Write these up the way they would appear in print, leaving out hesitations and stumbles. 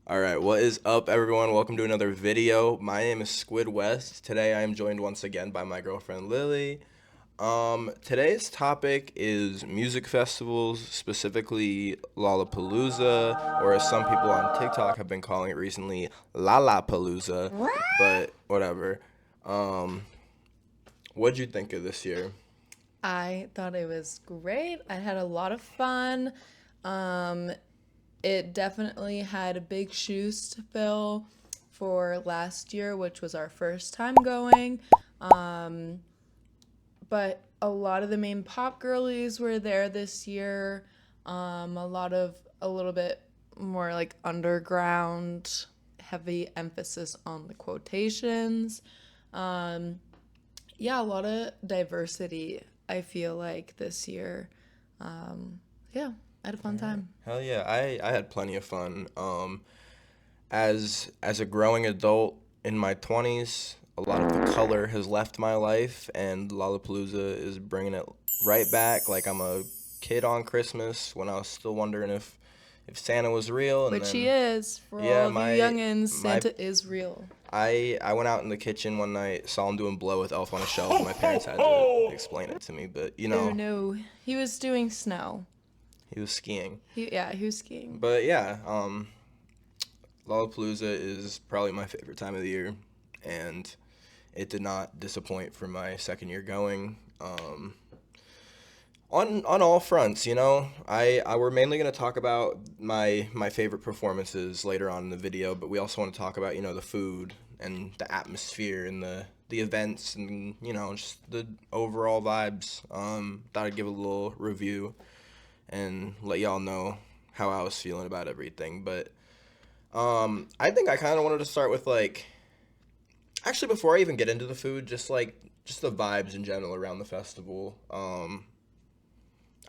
All right, what is up, everyone? Welcome to another video. My name is Squid West. Today, I am joined once again by my girlfriend Lily. Today's topic is music festivals, specifically Lollapalooza, or as some people on TikTok have been calling it recently, Lollapalooza. But whatever. Um, what'd you think of this year? I thought it was great. I had a lot of fun. Um, it definitely had big shoes to fill for last year, which was our first time going. Um, but a lot of the main pop girlies were there this year. A little bit more like underground, heavy emphasis on the quotations. Um, yeah, a lot of diversity, I feel like this year. Um, yeah, I had a fun time. Hell yeah, I had plenty of fun. As a growing adult in my 20s, a lot of the color has left my life, and Lollapalooza is bringing it right back. Like I'm a kid on Christmas when I was still wondering if Santa was real, and Which he then is. For yeah, all of you my youngins, my Santa is real. I went out in the kitchen one night, saw him doing blow with Elf on a Shelf. And my parents had to explain it to me, but Oh no, he was doing snow. he was skiing. He was skiing. But yeah, Lollapalooza is probably my favorite time of the year, and it did not disappoint for my second year going. On all fronts, I we're mainly going to talk about my favorite performances later on in the video, but we also want to talk about the food and the atmosphere and the events and just the overall vibes. Thought I'd give a little review and let y'all know how I was feeling about everything, but I think I kind of wanted to start with actually before I even get into the food, just the vibes in general around the festival.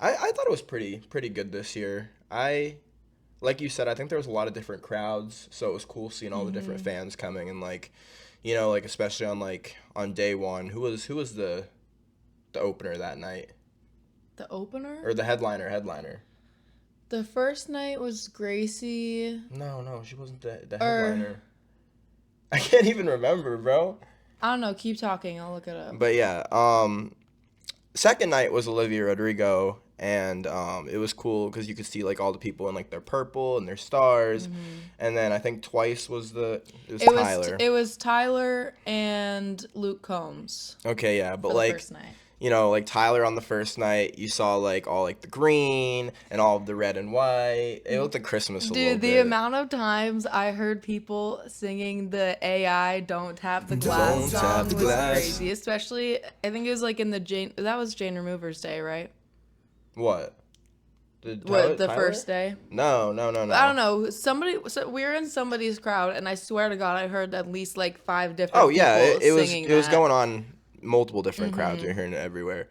I thought it was pretty good this year. Like you said, I think there was a lot of different crowds, so it was cool seeing all the different fans coming and especially on day one, who was the opener that night The opener? or the headliner. The first night was Gracie. No, she wasn't the Or, headliner. I can't even remember, bro. I don't know, keep talking, I'll look it up. But yeah, second night was Olivia Rodrigo, and it was cool because you could see all the people in their purple and their stars, and then I think twice it was Tyler. It was Tyler and Luke Combs Okay, yeah, but for the first night. Tyler on the first night, you saw all the green and all of the red and white. It looked like Christmas a little Dude, the bit. amount of times I heard people singing the AI "Don't Tap the Glass" Don't song tap the was glass. crazy. Especially, I think it was in the Jane. That was Jane Remover's day, right? What? What the Tyler? first day? No. I don't know. So we were in somebody's crowd, and I swear to God, I heard at least 5 different. Oh yeah, people it was singing it was that. going on multiple different crowds. You're hearing it everywhere.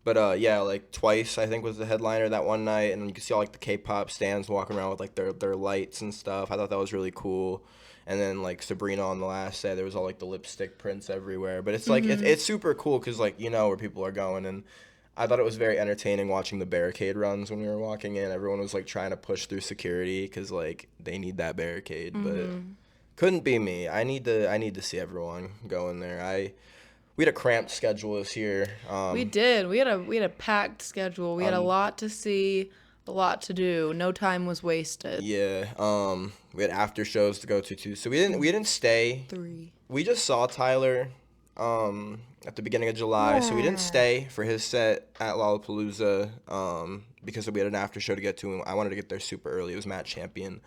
But yeah, twice I think was the headliner that one night, and you could see all the K-pop stands walking around with their lights and stuff. I thought that was really cool. And then Sabrina on the last day, there was all the lipstick prints everywhere. But it's it's super cool because where people are going, and I thought it was very entertaining watching the barricade runs when we were walking in. Everyone was trying to push through security because they need that barricade, but couldn't be me. I need to see everyone go in there. We had a cramped schedule this year. We did. We had a packed schedule. We had a lot to see, a lot to do. No time was wasted. Yeah. We had after shows to go to too. So we didn't stay. 3. We just saw Tyler at the beginning of July. So we didn't stay for his set at Lollapalooza because we had an after show to get to, and I wanted to get there super early. It was Matt Champion.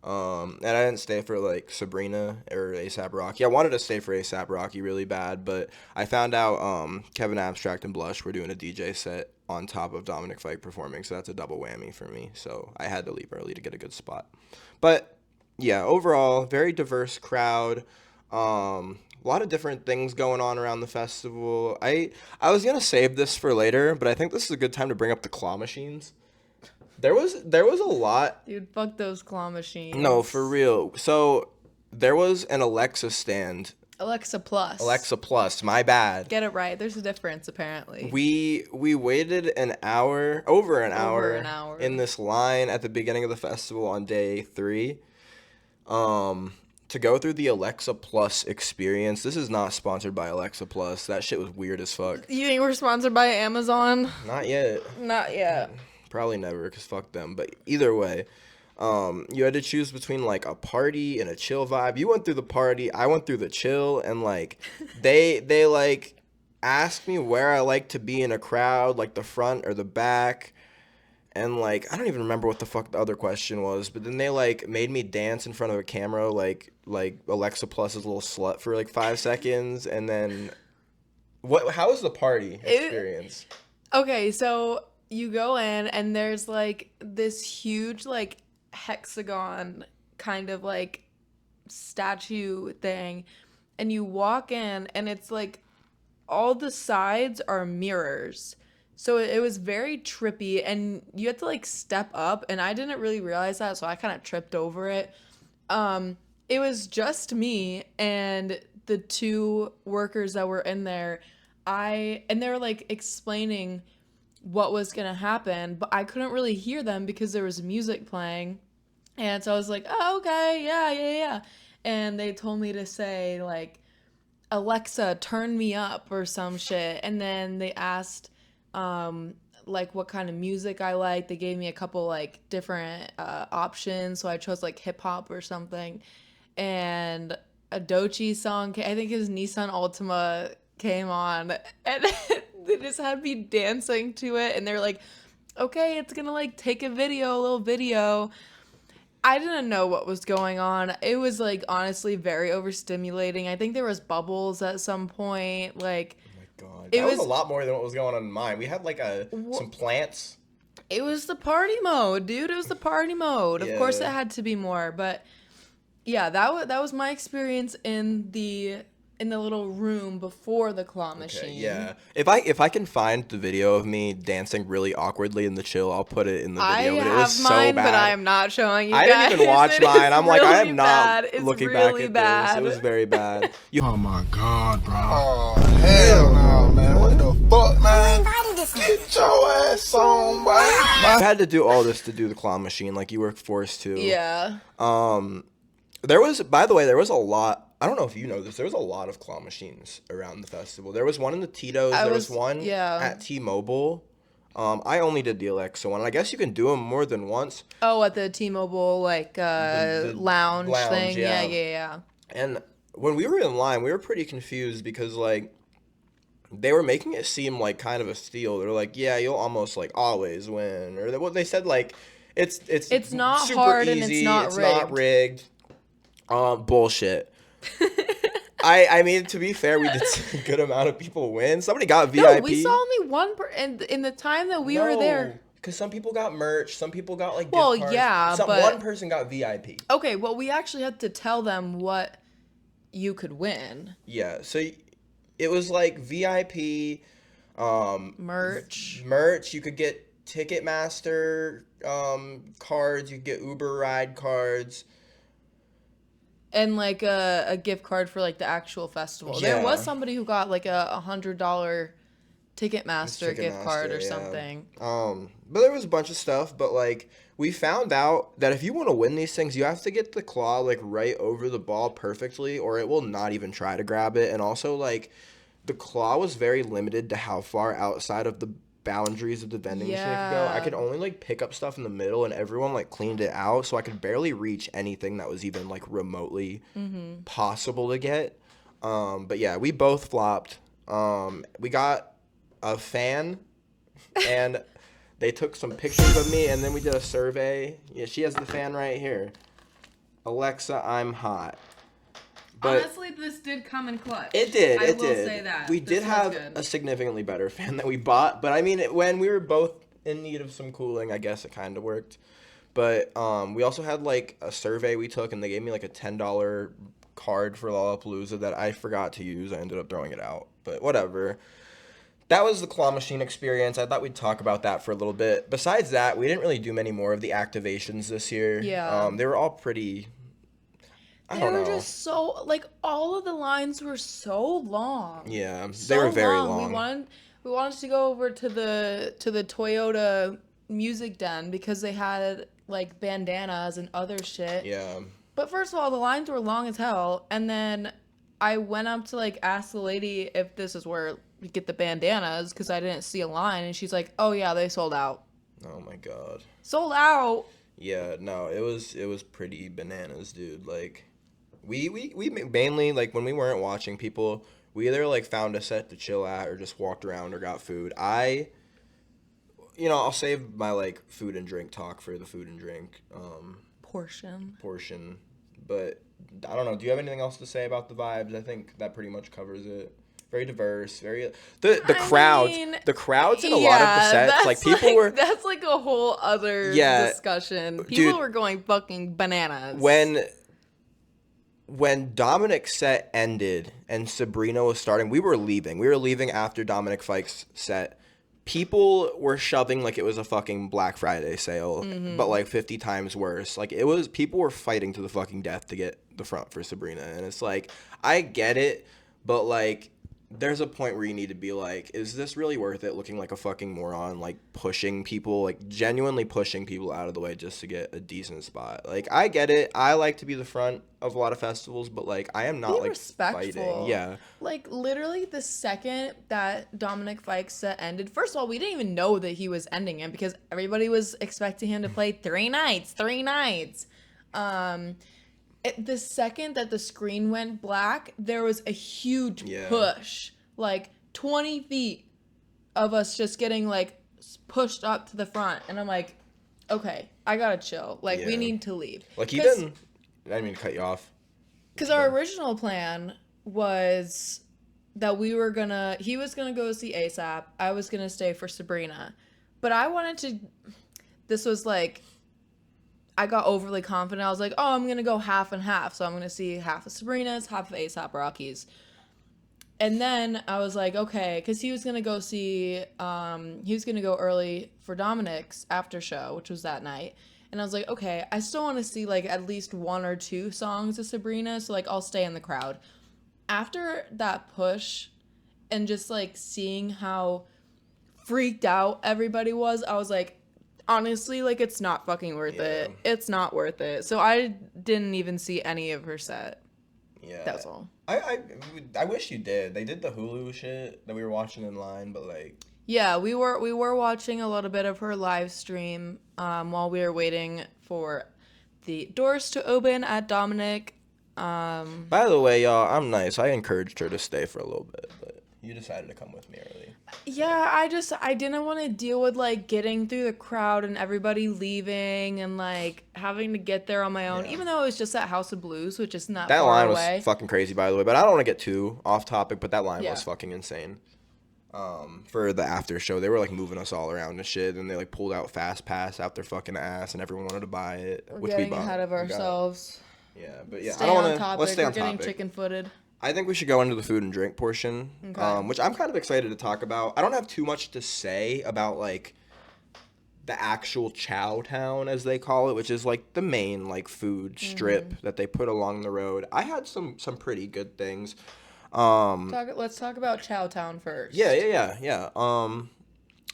And I didn't stay for Sabrina or ASAP Rocky. I wanted to stay for ASAP Rocky really bad, but I found out Kevin Abstract and Blush were doing a DJ set on top of Dominic Fike performing, so that's a double whammy for me. So I had to leave early to get a good spot. But yeah, overall, very diverse crowd. A lot of different things going on around the festival. I was gonna save this for later, but I think this is a good time to bring up the claw machines. There was a lot. Dude, fuck those claw machines. No, for real. So there was an Alexa stand. Alexa Plus. Alexa Plus, my bad. Get it right. There's a difference, apparently. We waited over an hour an hour. in this line at the beginning of the festival on day 3. To go through the Alexa Plus experience. This is not sponsored by Alexa Plus. That shit was weird as fuck. You think we're sponsored by Amazon? Not yet. Not yet. Probably never, because fuck them. But either way, you had to choose between like a party and a chill vibe. You went through the party, I went through the chill, and like they like asked me where I like to be in a crowd, like the front or the back. And like I don't even remember what the fuck the other question was, but then they like made me dance in front of a camera like Alexa Plus's little slut for like 5 seconds, and then how was the party experience? Okay, so you go in and there's like this huge like hexagon kind of like statue thing, and you walk in and it's like all the sides are mirrors. So it was very trippy, and you had to like step up, and I didn't really realize that, so I kind of tripped over it. It was just me and the two workers that were in there. And they were like explaining what was gonna happen, but I couldn't really hear them because there was music playing. And so I was like, oh, okay, yeah, yeah, yeah. And they told me to say like, Alexa, turn me up or some shit. And then they asked like what kind of music I like. They gave me a couple like different options, so I chose like hip hop or something. And a Doechii song, I think his Nissan Altima came on, and they just had me dancing to it. And they're like, okay, it's gonna like take a little video. I didn't know what was going on. It was like honestly very overstimulating. I think there was bubbles at some point. Like God, it that was was a lot more than what was going on in mine. We had like some plants. it was the party mode, dude. It was the party mode. Of course, it Yeah. had to be more, but yeah, that was my experience in the little room before the claw machine. Okay, yeah. If I can find the video of me dancing really awkwardly in the chill, I'll put it in the I video. But it have was so mine, bad. but I am not showing you I guys. didn't even watch It mine. is I'm like, I really am bad. not It's looking really back at bad. this. It was very bad. Oh my God, bro. Oh, hell no, man. What the fuck, man? Get your ass on, boy. I had to do all this to do the claw machine, like you were forced to. Yeah. By the way, there was a lot. I don't know if you know this. There was a lot of claw machines around the festival. There was one in the Tito's. There was one at T-Mobile. I only did the Alexa one. I guess you can do them more than once. Oh, at the T-Mobile like The lounge thing. yeah. Yeah. And when we were in line, we were pretty confused because like they were making it seem like kind of a steal. They're like, yeah, you'll almost like always win, or what they said like it's not super hard easy. and it's not not rigged. Bullshit. I mean, to be fair, we did see a good amount of people win. Somebody got VIP. No, we saw only one and in the time that we were there. Because some people got merch, some people got like gift Well, cards. yeah, but one person got VIP. okay, well, we actually had to tell them what you could win. Yeah, so it was like VIP, Merch. You could get Ticketmaster cards. You could get Uber ride cards. And like a gift card for like the actual festival. Yeah. There was somebody who got like a $100 Ticketmaster gift card or something. But there was a bunch of stuff. But like we found out that if you want to win these things, you have to get the claw like right over the ball perfectly, or it will not even try to grab it. And also like the claw was very limited to how far outside of the boundaries of the vending machine I could go. I could only like pick up stuff in the middle, and everyone like cleaned it out, so I could barely reach anything that was even like remotely possible to get. But yeah, we both flopped. We got a fan, and they took some pictures of me, and then we did a survey. Yeah, she has the fan right here. Alexa, I'm hot. But honestly, this did come in clutch. it did. I It will did. say that. We This did was have good. a significantly better fan that we bought, but I mean, when we were both in need of some cooling, I guess it kind of worked. But we also had like a survey we took, and they gave me like a $10 card for Lollapalooza that I forgot to use. I ended up throwing it out, but whatever. That was the claw machine experience. I thought we'd talk about that for a little bit. Besides that, we didn't really do many more of the activations this year. Yeah. They were all pretty. I don't know. They were just so like all of the lines were so long. Yeah, So they were very long. We wanted to go over to the Toyota music den because they had like bandanas and other shit. Yeah. But first of all, the lines were long as hell, and then I went up to like ask the lady if this is where we get the bandanas because I didn't see a line, and she's like, "Oh yeah, they sold out." Oh my god. Sold out. Yeah, no, it was pretty bananas, dude. Like, we mainly like when we weren't watching people, we either like found a set to chill at or just walked around or got food. I'll save my like food and drink talk for the food and drink portion, but I don't know. Do you have anything else to say about the vibes? I think that pretty much covers it. Very diverse, very the crowds in a lot of the sets, like people were that's like a whole other discussion. People dude, were going fucking bananas. When Dominic's set ended and Sabrina was starting, we were leaving. We were leaving after Dominic Fike's set. People were shoving like it was a fucking Black Friday sale, but like 50 times worse. Like people were fighting to the fucking death to get the front for Sabrina. And it's like, I get it, but like, there's a point where you need to be like, is this really worth it looking like a fucking moron, like pushing people, like genuinely pushing people out of the way just to get a decent spot? Like, I get it. I like to be the front of a lot of festivals, but like, I am not be like respectful. fighting. Yeah. Like, literally the second that Dominic Fike's set ended, first of all, we didn't even know that he was ending it because everybody was expecting him to play 3 nights. The second that the screen went black, there was a huge push, like 20 feet of us just getting like pushed up to the front. And I'm like, okay, I gotta chill. Like, we need to leave. Like, I didn't mean to cut you off. Because our original plan was that he was gonna go see ASAP. I was gonna stay for Sabrina. But this was like, I got overly confident. I was like, oh, I'm going to go half and half. So I'm going to see half of Sabrina's, half of A$AP Rocky's. And then I was like, okay, because he was going to go early for Dominic's after show, which was that night. And I was like, okay, I still want to see like at least 1 or 2 songs of Sabrina. So like, I'll stay in the crowd. After that push and just like seeing how freaked out everybody was, I was like, honestly, like, it's not fucking worth it. It's not worth it. So I didn't even see any of her set. Yeah. That's all. I wish you did. They did the Hulu shit that we were watching in line, but like... Yeah, we were watching a little bit of her live stream while we were waiting for the doors to open at Dominic. By the way, y'all, I'm nice. I encouraged her to stay for a little bit, but you decided to come with me early. Yeah, I didn't want to deal with like getting through the crowd and everybody leaving and like having to get there on my own, even though it was just at House of Blues, which is not that far line away. was fucking crazy, by the way, but I don't want to get too off topic, but that line was fucking insane. For the after show, they were like moving us all around and shit, and they like pulled out Fast Pass out their fucking ass, and everyone wanted to buy it. We're getting ahead of ourselves. Yeah, but yeah, stay I don't on want to. topic. Let's stay on We're getting topic. chicken-footed. I think we should go into the food and drink portion, which I'm kind of excited to talk about. I don't have too much to say about like the actual Chow Town, as they call it, which is like the main like food strip that they put along the road. I had some pretty good things. Let's talk about Chow Town first. Yeah.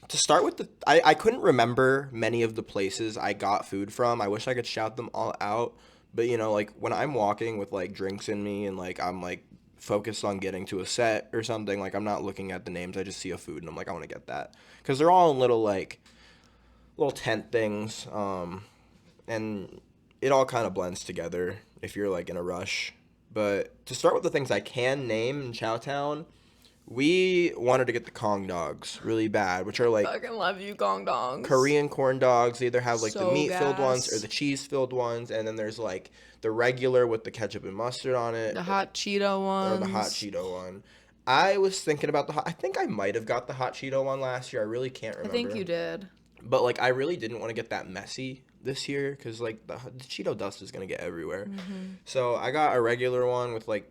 To start with, I couldn't remember many of the places I got food from. I wish I could shout them all out. But, you know, like, when I'm walking with, like, drinks in me and, like, I'm, like, focused on getting to a set or something, like, I'm not looking at the names. I just see a food, and I'm like, I want to get that. Because they're all in little tent things, and it all kind of blends together if you're, like, in a rush. But to start with the things I can name in Chowtown, we wanted to get the Kong dogs really bad, which are like I fucking love you, Kong dogs. Korean corn dogs. They either have like So the meat-filled gas. ones or the cheese-filled ones, and then there's like the regular with the ketchup and mustard on it. The hot Cheeto ones. Or the hot Cheeto one. I was thinking about I think I might have got the hot Cheeto one last year. I really can't remember. I think you did. But like I really didn't want to get that messy this year because like the Cheeto dust is gonna get everywhere. So I got a regular one with like.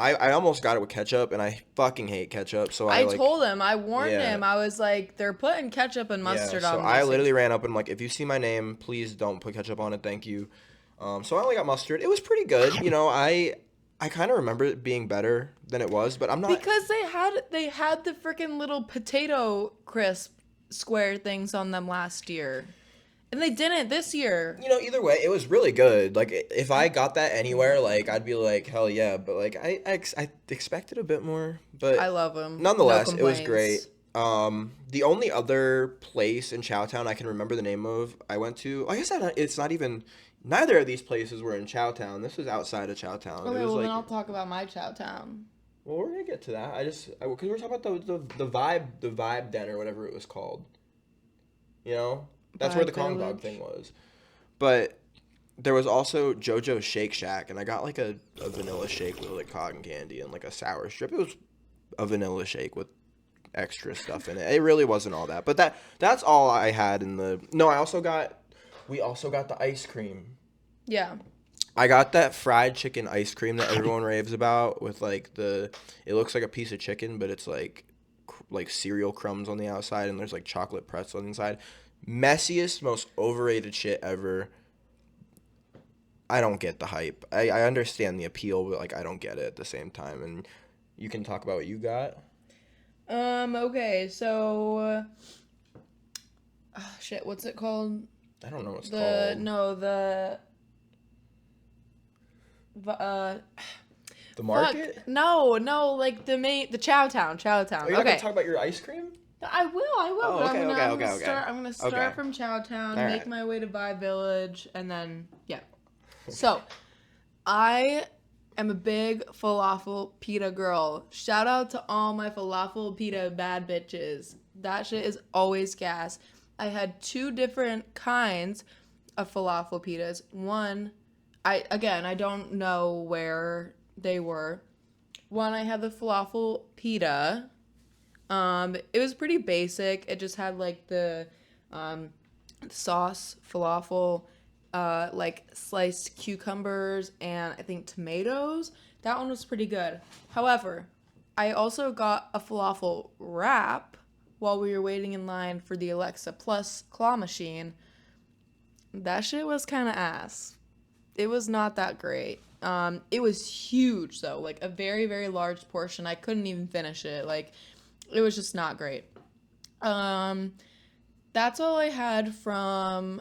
I almost got it with ketchup, and I fucking hate ketchup. So I told him, I warned him. I was like, they're putting ketchup and mustard on. So I literally ran up and like, if you see my name, please don't put ketchup on it. Thank you. So I only got mustard. It was pretty good. You know, I kind of remember it being better than it was, but I'm not because they had the freaking little potato crisp square things on them last year. And they didn't this year. You know, either way, it was really good. Like, if I got that anywhere, like, I'd be like, hell yeah. But, like, I expected a bit more. But I love them. nonetheless, No it was complaints. great. The only other place in Chowtown I can remember the name of I went to, I guess it's not even, neither of these places were in Chowtown. This was outside of Chowtown. Okay, It was well, then like, I'll talk about my Chowtown. well, we're gonna get to that. Because we're talking about the vibe den or whatever it was called. You know, that's where Vibe the Kong Dog Village. thing was. But there was also JoJo's Shake Shack, and I got like a vanilla shake with like cotton candy and like a sour strip. It was a vanilla shake with extra stuff in it. It really wasn't all that, but that's all I had in the. No, we also got the ice cream. Yeah. I got that fried chicken ice cream that everyone raves about with like it looks like a piece of chicken, but it's like cereal crumbs on the outside and there's like chocolate pretzel on the inside. Messiest, most overrated shit ever. I don't get the hype. I understand the appeal, but like I don't get it at the same time. And you can talk about what you got. Okay, so shit, what's it called? I don't know what's The called. no, the The market? fuck. No, like the Chowtown. Are you not Okay. gonna talk about your ice cream? I will. Oh, But okay, I'm okay. gonna start Okay. from Chowtown, All make right. my way to Vibe Village, and then yeah. So, I am a big falafel pita girl. Shout out to all my falafel pita bad bitches. That shit is always gas. I had 2 different kinds of falafel pitas. One, I don't know where they were. One, I had the falafel pita. It was pretty basic. It just had like the sauce, falafel, like sliced cucumbers and I think tomatoes. That one was pretty good. However, I also got a falafel wrap while we were waiting in line for the Alexa Plus claw machine. That shit was kind of ass. It was not that great. It was huge though, like a very, very large portion. I couldn't even finish it. Like, it was just not great. That's all I had from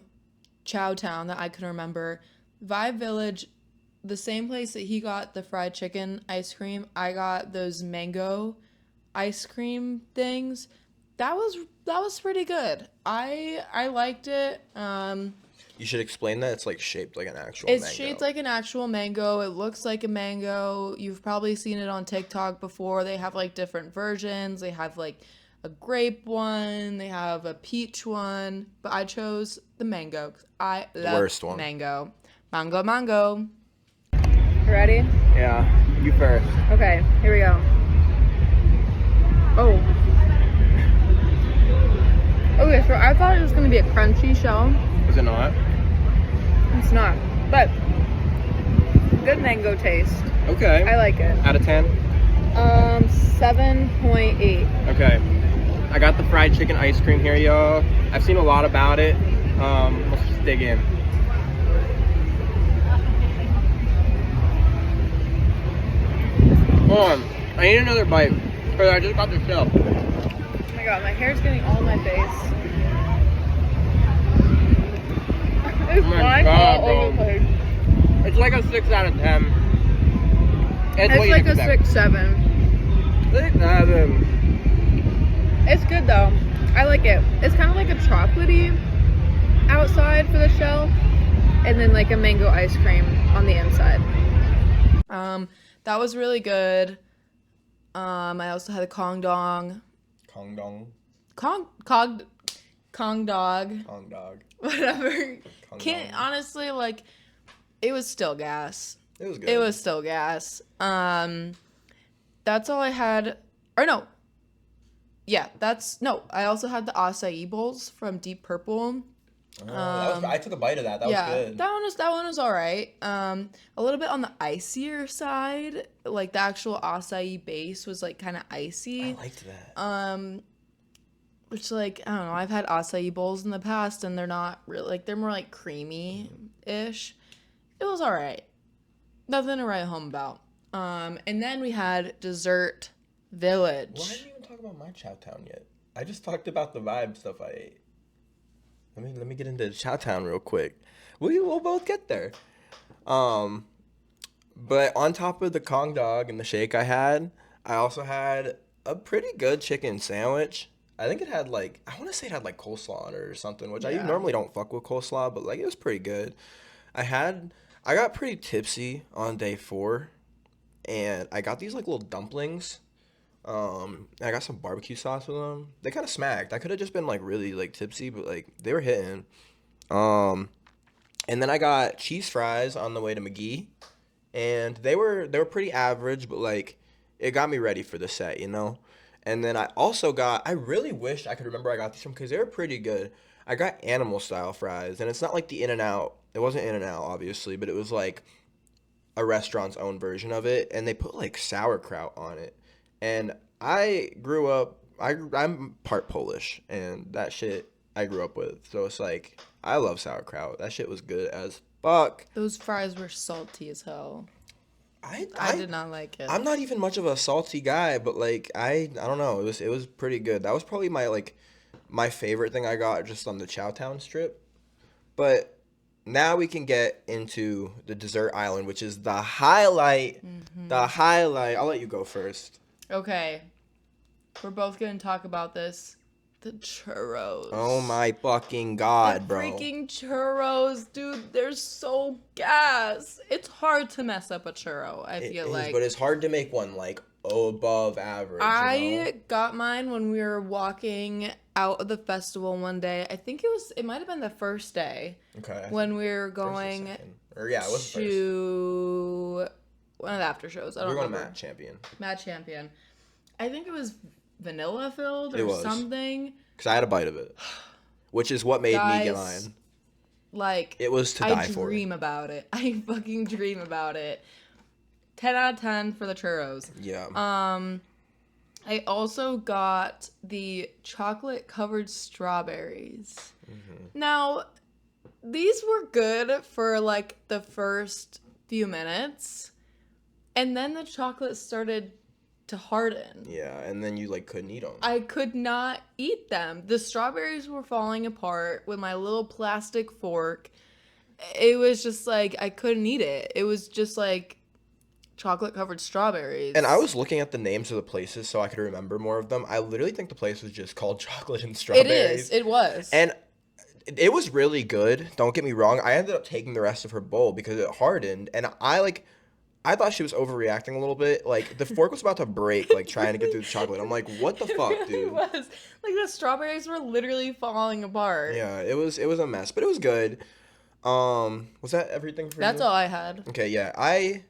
Chowtown that I can remember. Vibe Village, the same place that he got the fried chicken ice cream, I got those mango ice cream things. That was pretty good. I liked it. You should explain that. It's like shaped like an actual It's mango. shaped like an actual mango. It looks like a mango. You've probably seen it on TikTok before. They have like different versions. They have like a grape one. They have a peach one. But I chose the mango 'cause I love worst one. mango. Mango. Ready? Yeah, you first. Okay, here we go. Oh. Okay, so I thought it was gonna be a crunchy shell. Is it not? It's not. But good mango taste. Okay. I like it. Out of 10? 7.8. Okay. I got the fried chicken ice cream here, y'all. I've seen a lot about it. Let's just dig in. Hold on. I need another bite. Or I just got the shell. Oh my god, my hair's getting all in my face. It's Oh my flying God, all over the bro. place. It's like a 6 out of 10. It's like a 6-7. 6-7. It's good though. I like it. It's kind of like a chocolatey outside for the shell, and then like a mango ice cream on the inside. That was really good. I also had a Kong Dong. Kong dong. Kong dog. Kong dog. Whatever. Kong Can't dong. honestly, like, it was still gas. It was good. It was still gas. That's all I had. Or no. Yeah, I also had the acai bowls from Deep Purple. I took a bite of that. That was good. That one was all right. A little bit on the icier side. Like, the actual acai base was like kind of icy. I liked that. Which, like, I don't know, I've had acai bowls in the past and they're not really, like, they're more like creamy-ish. It was all right. Nothing to write home about. And then we had Dessert Village. Why didn't you even talk about my Chowtown yet? I just talked about the vibe stuff I ate. let me get into Chowtown real quick. We'll both get there. But on top of the Kong dog and the shake I also had a pretty good chicken sandwich. I think it had like, I want to say it had like coleslaw on it or something, which I Yeah. normally don't fuck with coleslaw, but like it was pretty good. I got pretty tipsy on day 4, and I got these like little dumplings. I got some barbecue sauce with them. They kind of smacked. I could have just been like really like tipsy, but like they were hitting. Um, and then I got cheese fries on the way to McGee, and they were pretty average, but like it got me ready for the set, you know. And then I really wished I could remember I got these from because they were pretty good. I got animal style fries, and it's not like the In and Out. It wasn't In and Out, obviously, but it was like a restaurant's own version of it, and they put like sauerkraut on it. And I grew up, I'm part Polish, and that shit I grew up with. So it's like I love sauerkraut. That shit was good as fuck. Those fries were salty as hell. I I did not like it. I'm not even much of a salty guy, but like I don't know. It was pretty good. That was probably my favorite thing I got just on the Chowtown strip. But now we can get into the dessert island, which is the highlight. The highlight. I'll let you go first. Okay. We're both going to talk about this. The churros. Oh my fucking god, the bro. freaking churros, dude, they're so gas. It's hard to mess up a churro, I It feel is, like. but it's hard to make one like above average. You know? I got mine when we were walking out of the festival one day. I think it might have been the first day. Okay. When we were First or going second? Or yeah, it was first. to one of the after shows. I don't We're going to remember. Mad Champion. Mad Champion. I think it was vanilla filled It or was. something. Because I had a bite of it, which is what made me get Guys, mine. Like, It was to die I for. dream about it. I fucking dream about it. 10 out of 10 for the churros. Yeah. I also got the chocolate covered strawberries. Now, these were good for like the first few minutes, and then the chocolate started to harden. Yeah, and then you like couldn't eat them. I could not eat them. The strawberries were falling apart with my little plastic fork. It was just like I couldn't eat it. It was just like chocolate covered strawberries. And I was looking at the names of the places so I could remember more of them. I literally think the place was just called Chocolate and It Strawberries. is. It was. And it was really good. Don't get me wrong. I ended up taking the rest of her bowl because it hardened, and I thought she was overreacting a little bit. Like the fork was about to break, like trying to get through the chocolate. I'm like, what the fuck, It really dude? was. Like the strawberries were literally falling apart. Yeah, it was a mess, but it was good. Was that everything for That's you? all I had. Okay, yeah. I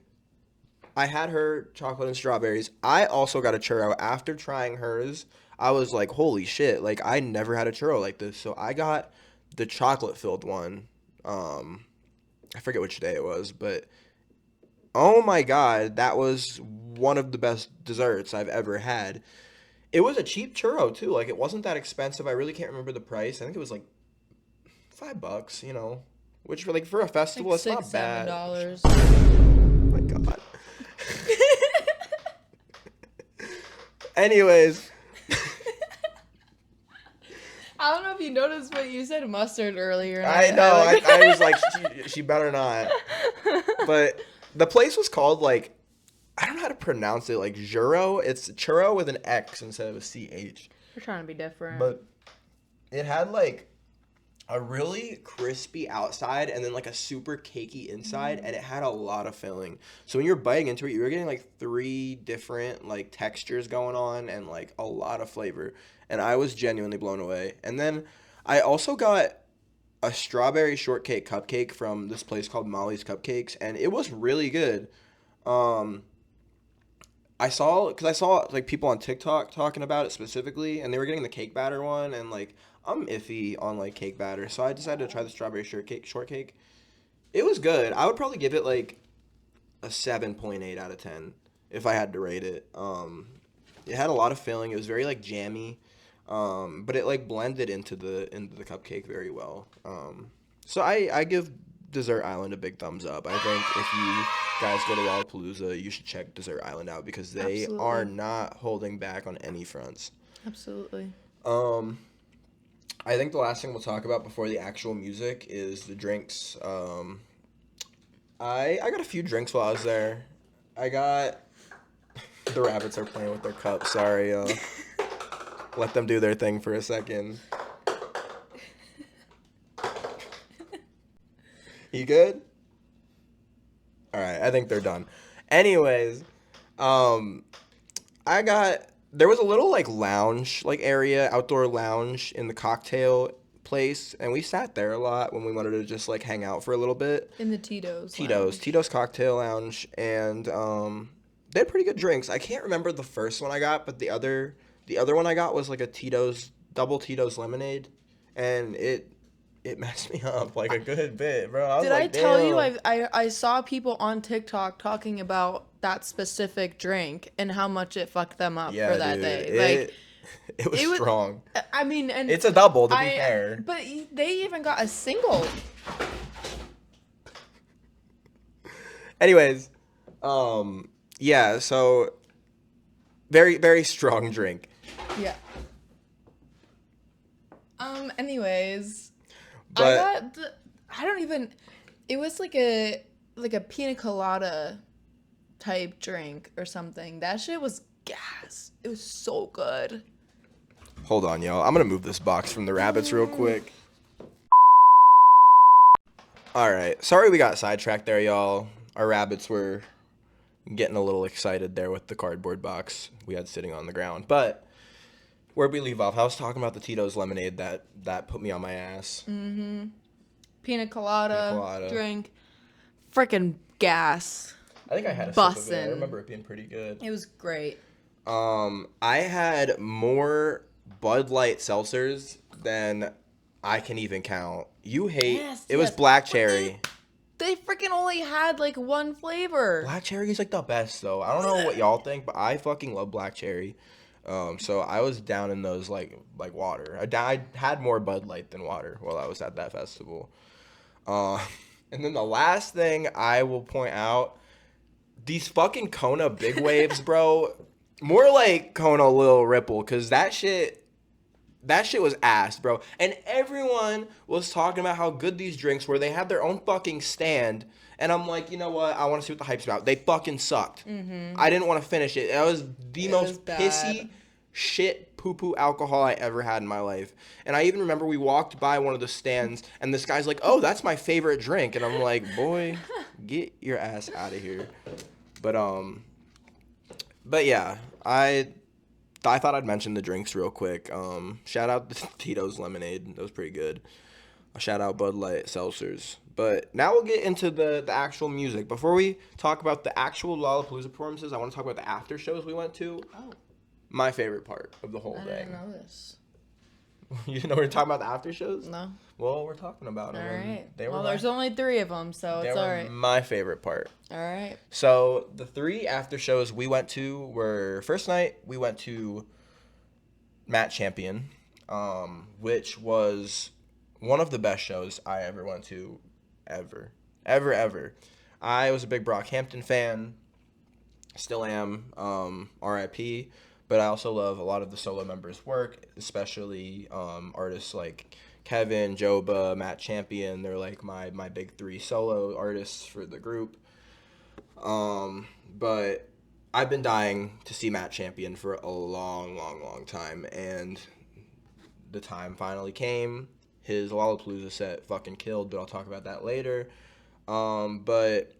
had her chocolate and strawberries. I also got a churro after trying hers. I was like, holy shit, like I never had a churro like this. So I got the chocolate filled one. I forget which day it was, but oh my god, that was one of the best desserts I've ever had. It was a cheap churro too. Like it wasn't that expensive. I really can't remember the price. I think it was like $5, you know. Which for like for a festival, Like it's not bad. $6-7. Oh my god. Anyways, I don't know if you noticed, but you said mustard earlier. and I know. like- I was like, she better not. But the place was called like, I don't know how to pronounce it. Like Juro. It's churro with an X instead of a CH. We're trying to be different. But it had like a really crispy outside and then like a super cakey inside, and it had a lot of filling. So when you're biting into it, you were getting like 3 different like textures going on and like a lot of flavor. And I was genuinely blown away. And then I also got a strawberry shortcake cupcake from this place called Molly's Cupcakes, and it was really good. I saw like people on TikTok talking about it specifically, and they were getting the cake batter one, and like I'm iffy on like cake batter, so I decided to try the strawberry shortcake. It was good. I would probably give it like a 7.8 out of 10 if I had to rate it. It had a lot of filling. It was very like jammy, but it like blended into the cupcake very well. So I give Dessert Island a big thumbs up. I think if you guys go to Lollapalooza, you should check Dessert Island out because they Absolutely. are not holding back on any fronts. Absolutely. I think the last thing we'll talk about before the actual music is the drinks. I got a few drinks while I was there. I got the rabbits are playing with their cups. Sorry, let them do their thing for a second. You good? All right, I think they're done. Anyways, there was a little like lounge like area, outdoor lounge in the cocktail place, and we sat there a lot when we wanted to just like hang out for a little bit. In the Tito's. Tito's Cocktail Lounge, and they had pretty good drinks. I can't remember the first one I got, but the other one I got was like a double Tito's lemonade, and it messed me up like a good bit, bro. Did I tell you I saw people on TikTok talking about that specific drink and how much it fucked them up for that day? It was strong. I mean, and it's a double to be fair. But they even got a single. Anyways, yeah, so very, very strong drink. Yeah. Anyways, but it was like a pina colada type drink or something. That shit was gas. It was so good. Hold on, y'all. I'm gonna move this box from the rabbits real quick. All right. Sorry we got sidetracked there, y'all. Our rabbits were getting a little excited there with the cardboard box we had sitting on the ground. But where'd we leave off? I was talking about the Tito's lemonade that put me on my ass. Mm-hmm. Pina colada. Drink. Freaking gas. I think I had a sip of it. I remember it being pretty good. It was great. I had more Bud Light seltzers than I can even count. You hate. It was black cherry. They freaking only had like one flavor. Black cherry is like the best though. I don't know what y'all think, but I fucking love black cherry. So I was down in those like water. I had more Bud Light than water while I was at that festival. And then the last thing I will point out, these fucking Kona Big Waves, bro. More like Kona Lil Ripple, because that shit was ass, bro. And everyone was talking about how good these drinks were. They had their own fucking stand. And I'm like, you know what? I want to see what the hype's about. They fucking sucked. Mm-hmm. I didn't want to finish it. That was the most pissy shit poo-poo alcohol I ever had in my life. And I even remember we walked by one of the stands, and this guy's like, oh, that's my favorite drink. And I'm like, boy, get your ass out of here. But yeah, I thought I'd mention the drinks real quick. Shout out the Tito's lemonade. That was pretty good. Shout out Bud Light seltzers. But now we'll get into the actual music. Before we talk about the actual Lollapalooza performances, I want to talk about the after shows we went to. Oh. My favorite part of the whole thing. I didn't know this. You didn't know we were talking about the after shows? No. Well, we're talking about them. All right. There's only 3 of them, so it's all right. My favorite part. All right. So the 3 after shows we went to were, first night we went to Matt Champion, which was one of the best shows I ever went to, ever. I was a big Brockhampton fan, still am, RIP, but I also love a lot of the solo members' work, especially artists like Kevin, Joba, Matt Champion. They're like my big 3 solo artists for the group. But I've been dying to see Matt Champion for a long time, and the time finally came. His Lollapalooza set fucking killed, but I'll talk about that later. But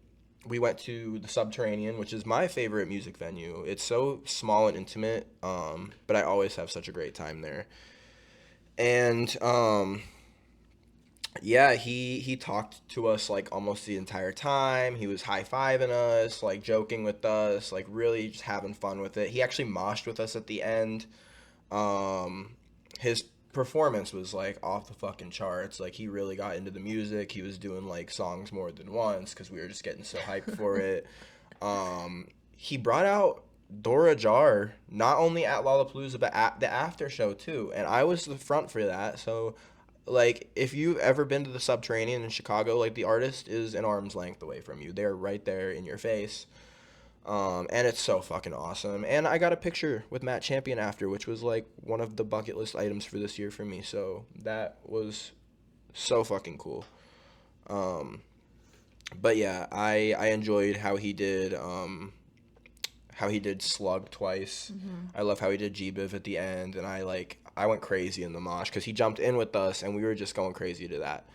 we went to the Subterranean, which is my favorite music venue. It's so small and intimate, but I always have such a great time there. And yeah, he talked to us like almost the entire time. He was high-fiving us, like joking with us, like really just having fun with it. He actually moshed with us at the end. His performance was like off the fucking charts. Like he really got into the music. He was doing like songs more than once because we were just getting so hyped for it. He brought out Dora Jar not only at Lollapalooza but at the after show too, and I was the front for that. So like if you've ever been to the Subterranean in Chicago, like the artist is an arm's length away from you. They're right there in your face. And it's so fucking awesome. And I got a picture with Matt Champion after, which was like one of the bucket list items for this year for me. So that was so fucking cool. But yeah, I enjoyed how he did Slug twice. I love how he did G-Biv at the end, and I went crazy in the mosh because he jumped in with us and we were just going crazy to that.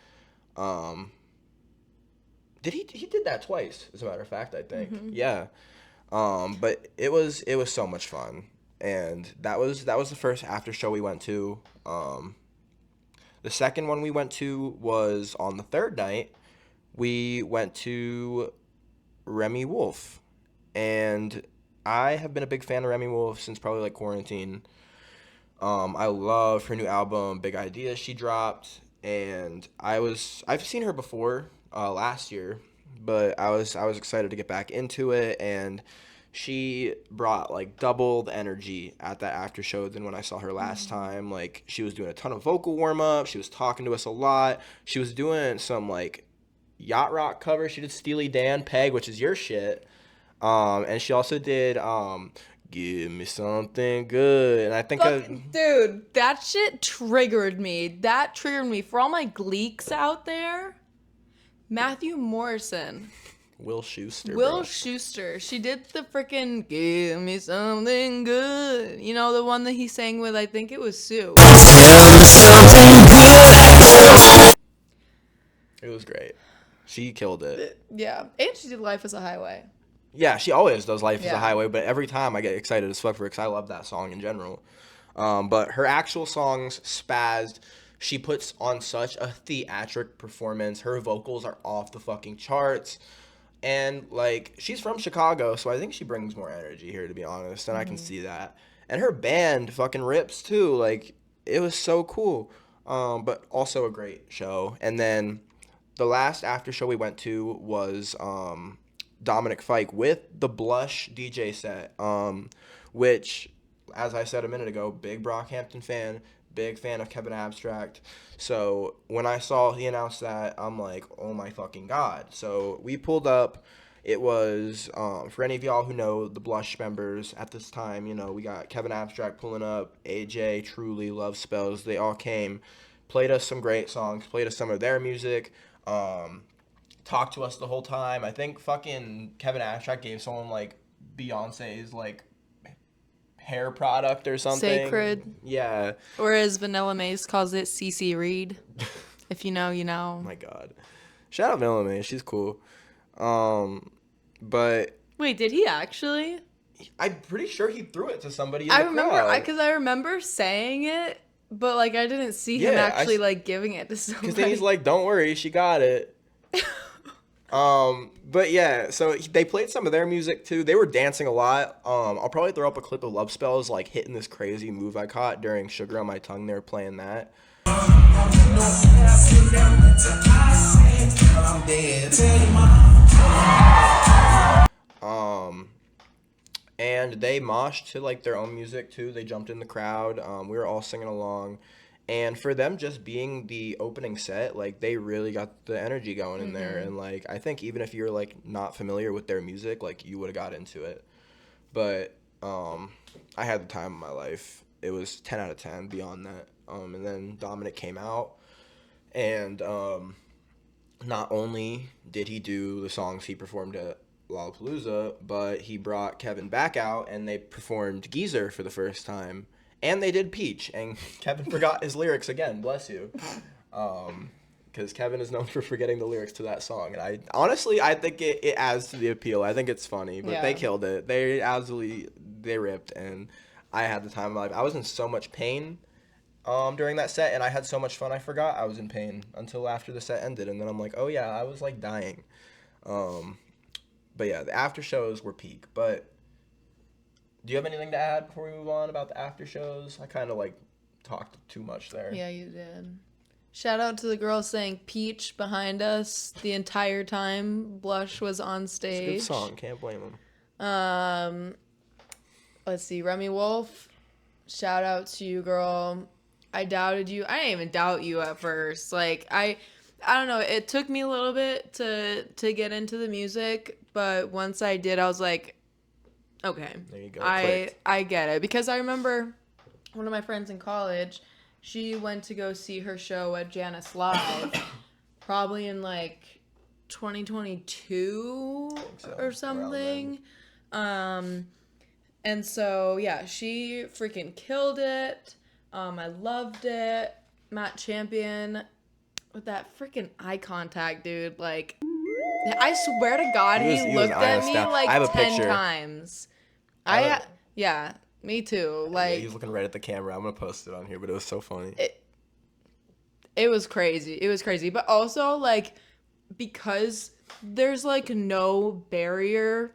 He did that twice, as a matter of fact, I think. Yeah. But it was so much fun. And that was the first after show we went to. The second one we went to was on the third night. We went to Remy Wolf. And I have been a big fan of Remy Wolf since probably like quarantine. I love her new album, Big Ideas, she dropped. And I've seen her before last year, but I was excited to get back into it, and she brought like double the energy at that after show than when I saw her last time. Like, she was doing a ton of vocal warm up, she was talking to us a lot, she was doing some like yacht rock cover. She did Steely Dan, Peg, which is your shit, and she also did Give Me Something Good, and I think Dude, that shit triggered me. That triggered me. For all my Gleeks out there, Matthew Morrison. Will Schuster. Will Schuster. She did the freaking Give Me Something Good. You know, the one that he sang with, I think it was Sue. It was great. She killed it. Yeah. And she did Life is a Highway. Yeah, she always does Life is Yeah. a Highway, but every time I get excited as fuck for it because I love that song in general. But her actual songs spazzed. She puts on such a theatric performance. Her vocals are off the fucking charts. And, like, she's from Chicago, so I think she brings more energy here, to be honest, and I can see that. And her band fucking rips, too. Like, it was so cool. But also a great show. And then the last after show we went to was Dominic Fike with the Blush DJ set, which, as I said a minute ago, big Brockhampton fan, big fan of Kevin Abstract. So when I saw he announced that, I'm like, oh my fucking god. So we pulled up. It was, for any of y'all who know the Blush members at this time, you know, we got Kevin Abstract pulling up, AJ, Truly, Love Spells. They all came, played us some great songs, played us some of their music, talked to us the whole time. I think fucking Kevin Abstract gave someone like Beyonce's like hair product or something. Sacred. Yeah. Or as Vanilla Mace calls it, CC Reed. If you know, you know. Oh my god. Shout out Vanilla Mae, she's cool. But Wait, did he actually? I'm pretty sure he threw it to somebody in I the remember, crowd. because I remember saying it, but like I didn't see him Yeah, actually like giving it to somebody. Because then he's like, don't worry, she got it. But yeah, so they played some of their music too. They were dancing a lot. I'll probably throw up a clip of Love Spells like hitting this crazy move I caught during Sugar on My Tongue. They were playing that. And they moshed to like their own music too. They jumped in the crowd. We were all singing along. And for them just being the opening set, like they really got the energy going in there. And like I think even if you're like not familiar with their music, like you would have got into it. But I had the time of my life. It was 10 out of 10 beyond that. And then Dominic came out, and not only did he do the songs he performed at Lollapalooza, but he brought Kevin back out, and they performed Geezer for the first time. And they did Peach, and Kevin forgot his lyrics again, bless you. Because Kevin is known for forgetting the lyrics to that song. And I think it adds to the appeal. I think it's funny, but they killed it. They ripped, and I had the time of my life. I was in so much pain during that set, and I had so much fun, I forgot I was in pain until after the set ended. And then I'm like, oh yeah, I was like dying. But yeah, the after shows were peak. But do you have anything to add before we move on about the after shows? I kind of like talked too much there. Yeah, you did. Shout out to the girl saying Peach behind us the entire time Blush was on stage. It's a good song, can't blame them. Let's see, Remy Wolf. Shout out to you, girl. I doubted you. I didn't even doubt you at first. Like I don't know. It took me a little bit to get into the music, but once I did, I was like, Okay. There you go. I get it because I remember one of my friends in college, she went to go see her show at Janice Live probably in like 2022 so, or something. And so yeah, she freaking killed it. I loved it. Matt Champion with that freaking eye contact, dude. Like, I swear to God, he looked at me like I have a 10 picture. times. Yeah, me too. Yeah, Like, he's looking right at the camera. I'm gonna post it on here, but it was so funny. it was crazy. It was crazy. But also, like, because there's like no barrier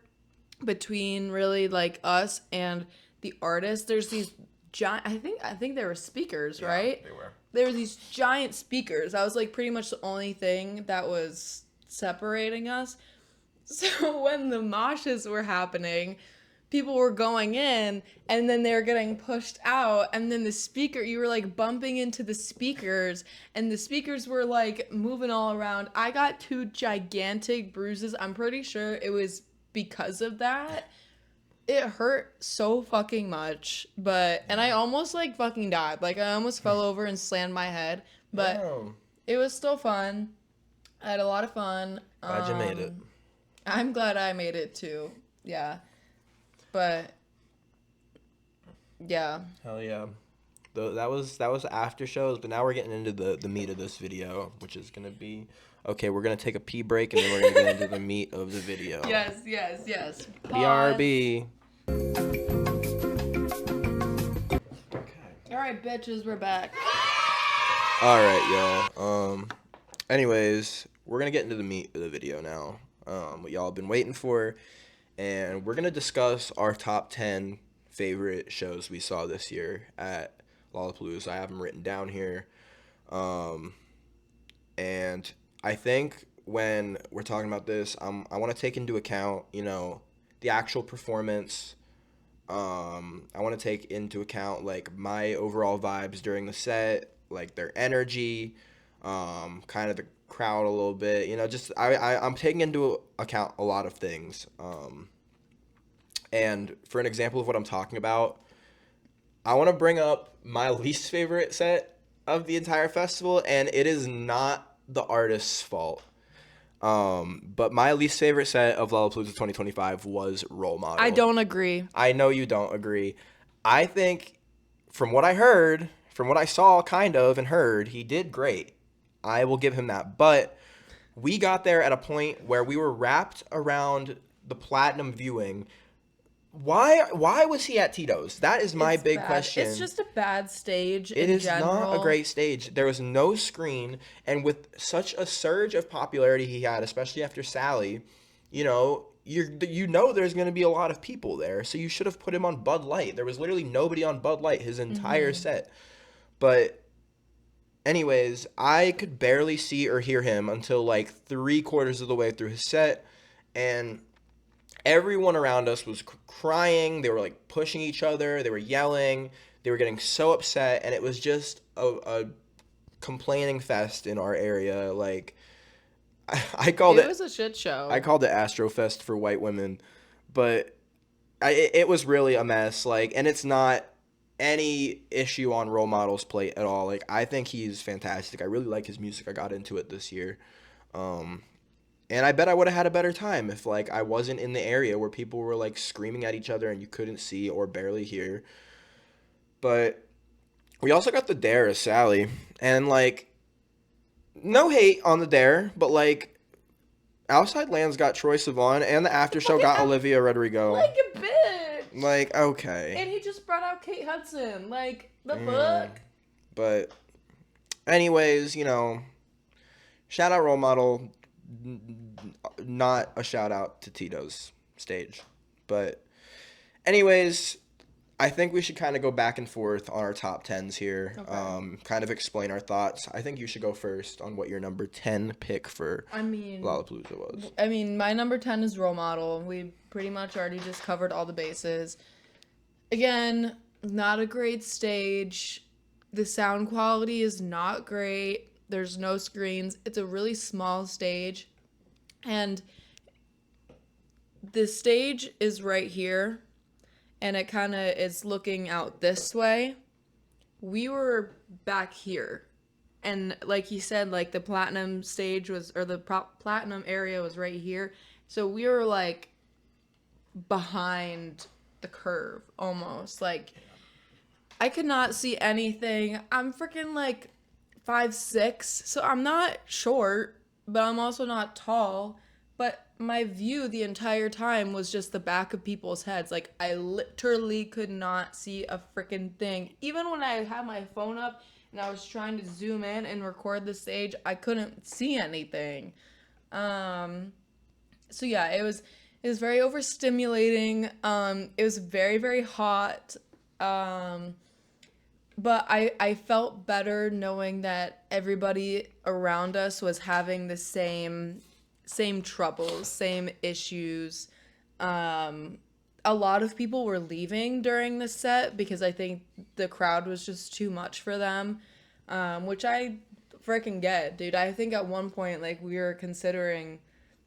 between really like us and the artist, there's these giant, I think they were speakers, right? They were. There were these giant speakers. That was like pretty much the only thing that was separating us. So when the moshes were happening, people were going in and then they were getting pushed out, and then you were like bumping into the speakers and the speakers were like moving all around. I got 2 gigantic bruises. I'm pretty sure it was because of that. It hurt so fucking much, and I almost like fucking died. Like, I almost fell over and slammed my head, but it was still fun. I had a lot of fun. Glad you made it. I'm glad I made it too. Yeah. But yeah. Hell yeah. That was after shows, but now we're getting into the meat of this video, which is gonna be okay. We're gonna take a pee break and then we're gonna get into the meat of the video. Yes. BRB. All right, bitches, we're back. All right, y'all. Anyways, we're gonna get into the meat of the video now. What y'all have been waiting for, and we're gonna discuss our top 10 favorite shows we saw this year at Lollapalooza. I have them written down here, and I think when we're talking about this, I want to take into account, the actual performance. I want to take into account like my overall vibes during the set, like their energy, kind of the crowd a little bit, just I'm taking into account a lot of things. And for an example of what I'm talking about, I want to bring up my least favorite set of the entire festival, and it is not the artist's fault. But my least favorite set of Lollapalooza 2025 was Role Model. I don't agree. I know you don't agree. I think from what I heard, from what I saw kind of and heard, he did great. I will give him that. But we got there at a point where we were wrapped around the platinum viewing. Why was he at Tito's? That is my big question. It's just a bad stage It in is general. not a great stage. There was no screen, and with such a surge of popularity he had, especially after Sally, there's going to be a lot of people there. So you should have put him on Bud Light. There was literally nobody on Bud Light his entire set. But anyways, I could barely see or hear him until like 3/4 of the way through his set, and everyone around us was crying. They were like pushing each other. They were yelling. They were getting so upset, and it was just a complaining fest in our area. Like, I called it. It was a shit show. I called it Astrofest for white women, but it was really a mess. Like, and it's not any issue on Role Model's plate at all. Like, I think he's fantastic. I really like his music. I got into it this year. And I bet I would have had a better time if, like, I wasn't in the area where people were, like, screaming at each other and you couldn't see or barely hear. But we also got the Dare as Sally. And, like, no hate on the Dare, but, like, Outside Lands got Troye Sivan, and the after show got Olivia Rodrigo. Like a bitch. Like, okay. And he just brought out Kate Hudson. Like, the fuck? But anyways, shout out Role Model. Not a shout out to Tito's stage. But anyways, I think we should kind of go back and forth on our top 10s here. Okay. Kind of explain our thoughts. I think you should go first on what your number 10 pick for Lollapalooza was. I mean, my number 10 is Role Model. We pretty much already just covered all the bases. Again, not a great stage. The sound quality is not great. There's no screens. It's a really small stage. And the stage is right here. and it kind of is looking out this way. We were back here. And like he said, like the platinum stage was, or the platinum area was right here. So we were like behind the curve almost. Like I could not see anything. I'm freaking like 5'6", so I'm not short, but I'm also not tall. But my view the entire time was just the back of people's heads. Like I literally could not see a freaking thing. Even when I had my phone up and I was trying to zoom in and record the stage, I couldn't see anything. So yeah, it was very overstimulating. It was very, very hot. But I felt better knowing that everybody around us was having the same troubles, same issues. A lot of people were leaving during the set because I think the crowd was just too much for them, which I freaking get, dude. I think at one point, like, we were considering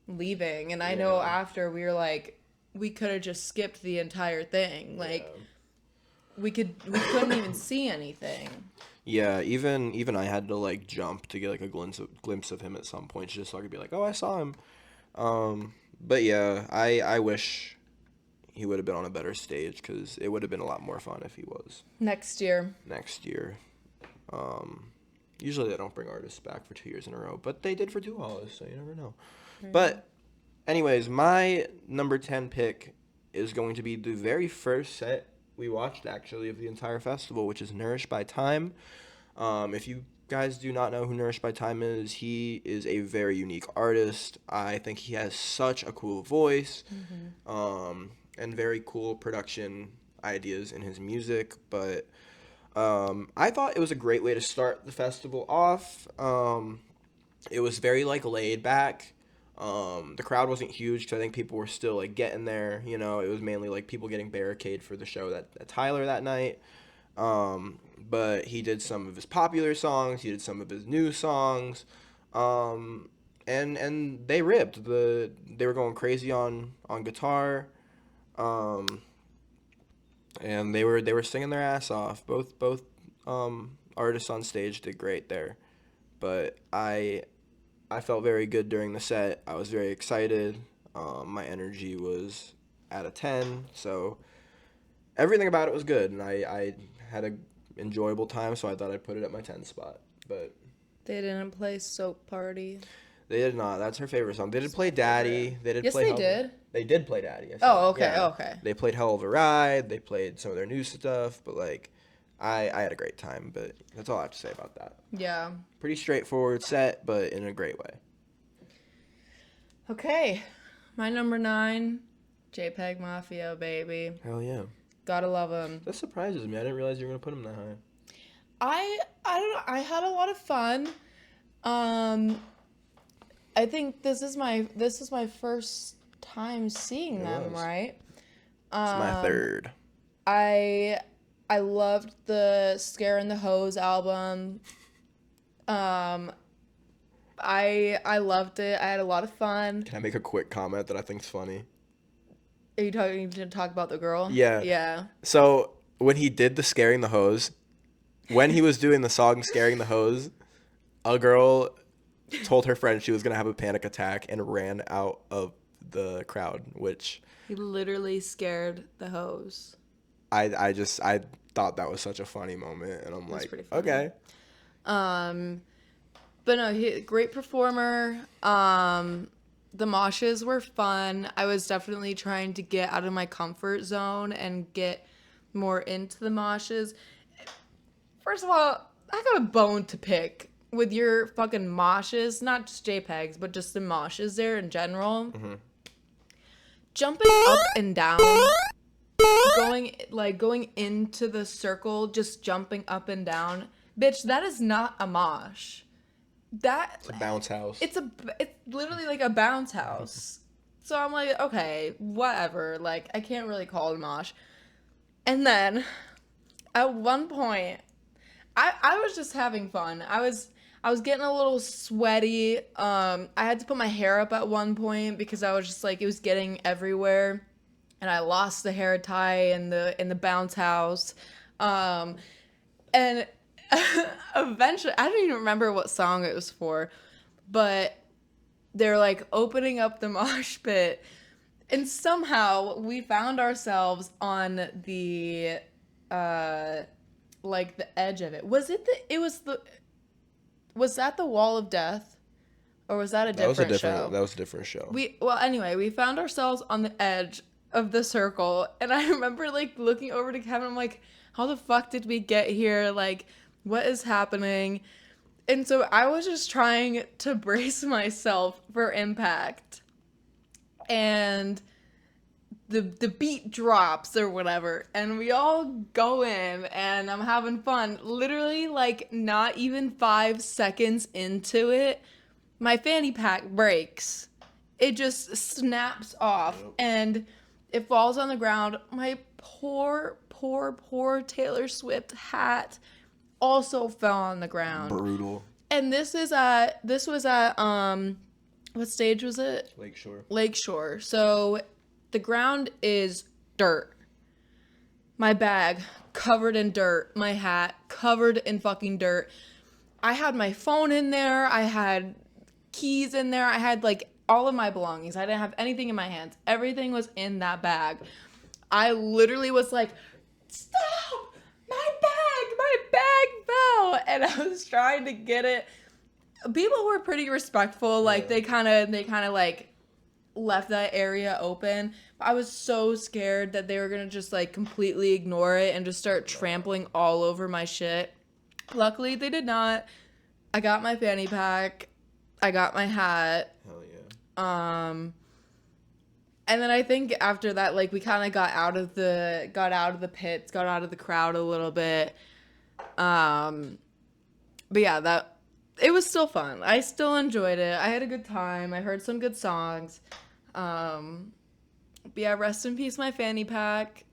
leaving, and I know after we were like, we could have just skipped the entire thing. Like, we couldn't even see anything. Yeah, even I had to like jump to get like a glimpse of him at some point just so I could be like, oh, I saw him. But yeah, I wish he would have been on a better stage because it would have been a lot more fun if he was. Next year. Usually they don't bring artists back for 2 years in a row, but they did for 2 Hollows, so you never know. Mm-hmm. But anyways, my number 10 pick is going to be the very first set we watched, actually, of the entire festival, which is Nourished by Time. If you guys do not know who Nourished by Time is, he is a very unique artist. I think he has such a cool voice, and very cool production ideas in his music. But I thought it was a great way to start the festival off. It was very like laid back. The crowd wasn't huge because I think people were still like getting there. You know, it was mainly like people getting barricade for the show at Tyler that night. But he did some of his popular songs. He did some of his new songs. And they ripped. They were going crazy on guitar. And they were singing their ass off. Both artists on stage did great there. But I felt very good during the set. I was very excited. My energy was at a 10. So everything about it was good. And I had an enjoyable time, so I thought I'd put it at my 10 spot. But they didn't play Soap Party. They did not. That's her favorite song. They did play Daddy. They did yes, play they did. They did play Daddy. Oh, okay, okay. They played Hell of a Ride. They played some of their new stuff. But, like, I had a great time. But that's all I have to say about that. Yeah. Pretty straightforward set, but in a great way. Okay. My number 9, JPEG Mafia, baby. Hell yeah. Gotta love him. That surprises me. I didn't realize you were going to put him that high. I don't know. I had a lot of fun. I think this is my first time seeing them, right? It's my third. I loved the Scare and the Hose album. I loved it. I had a lot of fun. Can I make a quick comment that I think's funny? Are you to talk about the girl? Yeah. Yeah. So when he did the Scaring the Hose, when he was doing the song Scaring the Hose, a girl told her friend she was going to have a panic attack and ran out of the crowd, which... He literally scared the hose. I thought that was such a funny moment, and I'm like, okay. But no, great performer. The moshes were fun. I was definitely trying to get out of my comfort zone and get more into the moshes. First of all, I got a bone to pick with your fucking moshes, not just JPEGs, but just the moshes there in general. Mm-hmm. Jumping up and down, going into the circle, just jumping up and down. Bitch, that is not a mosh. It's a bounce house. It's literally like a bounce house. So I'm like, okay, whatever. Like, I can't really call it a mosh. And then, at one point, I was just having fun. I was getting a little sweaty. I had to put my hair up at one point because I was just like, it was getting everywhere. and I lost the hair tie in the bounce house. And eventually, I don't even remember what song it was for, but they're like opening up the mosh pit, and somehow we found ourselves on the like the edge of it. Was that the Wall of Death? Or was that a different show? That was a different show. Anyway, we found ourselves on the edge of the circle, and I remember like looking over to Kevin. I'm like, how the fuck did we get here? Like, what is happening? And so I was just trying to brace myself for impact, and the beat drops or whatever, and we all go in, and I'm having fun. Literally, like, not even 5 seconds into it, my fanny pack breaks. It just snaps off, and it falls on the ground. My poor Taylor Swift hat also fell on the ground. Brutal. And this was at what stage was it? Lakeshore. So the ground is dirt. My bag covered in dirt. My hat covered in fucking dirt. I had my phone in there. I had keys in there. I had like all of my belongings. I didn't have anything in my hands. Everything was in that bag. I literally was like, stop! My bag fell! And I was trying to get it. People were pretty respectful. Like, they kind of like left that area open. I was so scared that they were going to just like completely ignore it and just start trampling all over my shit. Luckily, they did not. I got my fanny pack. I got my hat. Hell yeah. And then I think after that, like, we kind of got out of the pits, got out of the crowd a little bit. But yeah, it was still fun. I still enjoyed it. I had a good time. I heard some good songs. But yeah, rest in peace, my fanny pack.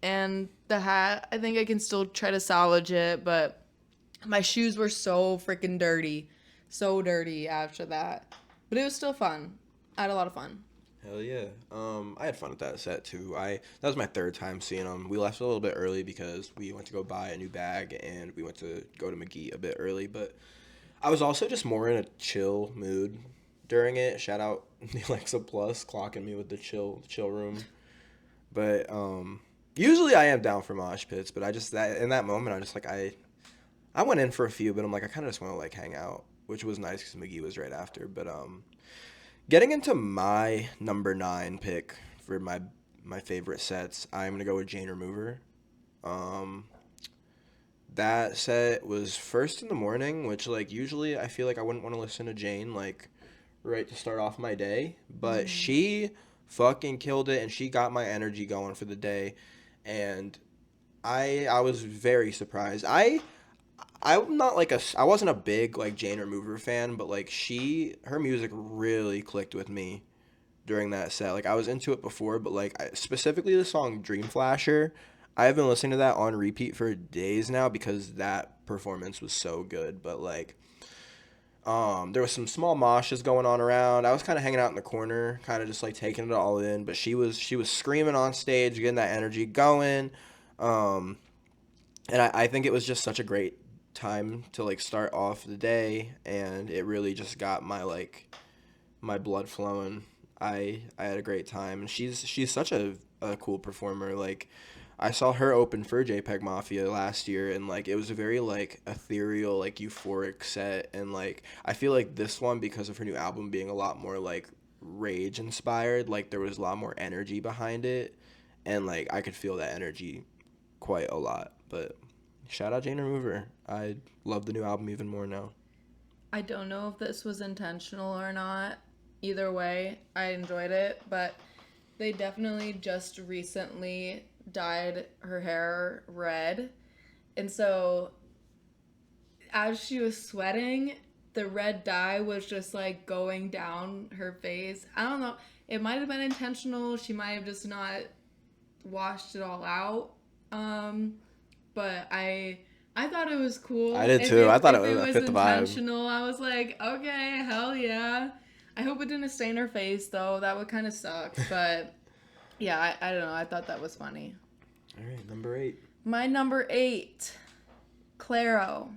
And the hat, I think I can still try to salvage it, but my shoes were so freaking dirty. So dirty after that. But it was still fun. I had a lot of fun. Hell yeah. I had fun with that set too. That was my third time seeing them. We left a little bit early because we went to go buy a new bag and we went to go to McGee a bit early, but I was also just more in a chill mood during it. Shout out the Alexa Plus clocking me with the chill room. But usually I am down for mosh pits, but in that moment I just like I went in for a few, but I'm like I kind of just want to like hang out, which was nice because McGee was right after. But getting into my number 9 pick for my favorite sets, I'm gonna go with Jane Remover. That set was first in the morning, which like usually I feel like I wouldn't want to listen to Jane like right to start off my day, but she fucking killed it and she got my energy going for the day, and I was very surprised. I'm not like I wasn't a big like Jane Remover fan, but like her music really clicked with me during that set. Like I was into it before, but like specifically the song Dream Flasher, I've been listening to that on repeat for days now because that performance was so good. But like there was some small moshes going on around. I was kind of hanging out in the corner, kind of just like taking it all in, but she was screaming on stage, getting that energy going. And I think it was just such a great time to like start off the day, and it really just got my blood flowing. I had a great time, and she's such a cool performer. Like I saw her open for JPEG Mafia last year, and like it was a very like ethereal, like euphoric set, and like I feel like this one, because of her new album being a lot more like rage inspired, like there was a lot more energy behind it, and like I could feel that energy quite a lot. But shout out Jane Remover. I love the new album even more now. I don't know if this was intentional or not. Either way, I enjoyed it, but they definitely just recently dyed her hair red. And so as she was sweating, the red dye was just like going down her face. I don't know. It might have been intentional. She might have just not washed it all out. But I thought it was cool. I did too. I thought it was fit the vibe. Intentional. I was like, okay, hell yeah. I hope it didn't stain her face though. That would kind of suck. But Yeah, I don't know. I thought that was funny. All right, number 8. My number 8, Claro.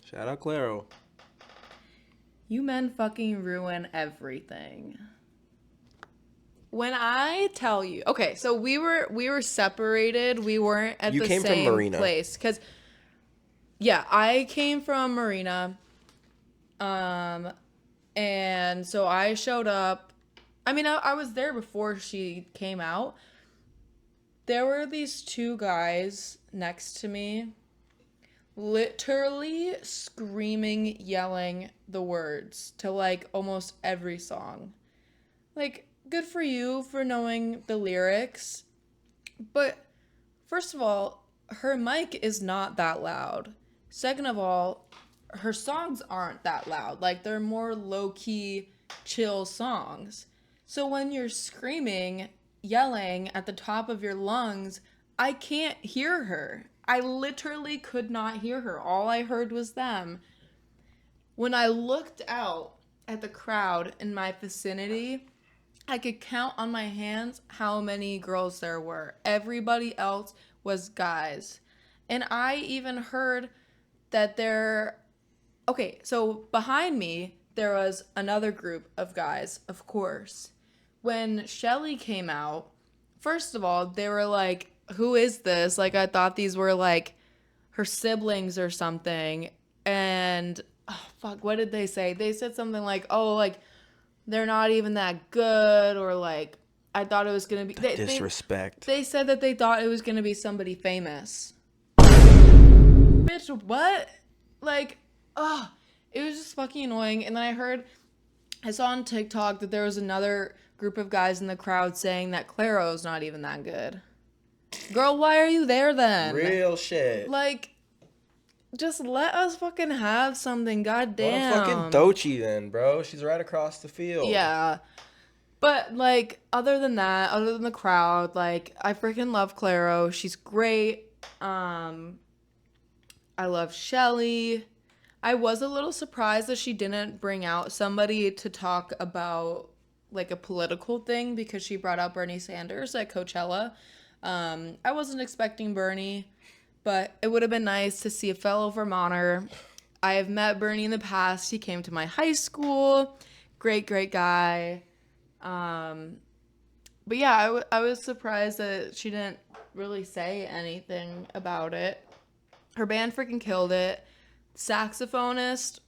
Shout out Claro. You men fucking ruin everything. When I tell you, okay, so we were separated. We weren't at You the came from same Marina. place because, yeah, I came from Marina, and so I showed up. I mean, I was there before she came out. There were these 2 guys next to me, literally screaming, yelling the words to like almost every song. Like, good for you for knowing the lyrics. But first of all, her mic is not that loud. Second of all, her songs aren't that loud. Like, they're more low-key, chill songs. So when you're screaming, yelling at the top of your lungs, I can't hear her. I literally could not hear her. All I heard was them. When I looked out at the crowd in my vicinity, I could count on my hands how many girls there were. Everybody else was guys. And I even heard that okay, so behind me, there was another group of guys, of course. When Shelly came out, first of all, they were like, who is this? Like, I thought these were like her siblings or something. And, oh, fuck, what did they say? They said something like, oh, like, they're not even that good, or like, I thought it was gonna be Disrespect. They said that they thought it was gonna be somebody famous. Bitch, what? Like, it was just fucking annoying. And then I saw on TikTok that there was another group of guys in the crowd saying that Claro's not even that good. Girl, why are you there then? Real shit. Like, just let us fucking have something, goddamn. Well, fucking Doechii then, bro. She's right across the field. Yeah. But, like, other than that, other than the crowd, like, I freaking love Claro. She's great. I love Shelly. I was a little surprised that she didn't bring out somebody to talk about, like, a political thing, because she brought out Bernie Sanders at Coachella. I wasn't expecting Bernie, but it would have been nice to see a fellow Vermonter. I have met Bernie in the past. He came to my high school. Great, great guy. But yeah, I was surprised that she didn't really say anything about it. Her band freaking killed it. Saxophonist,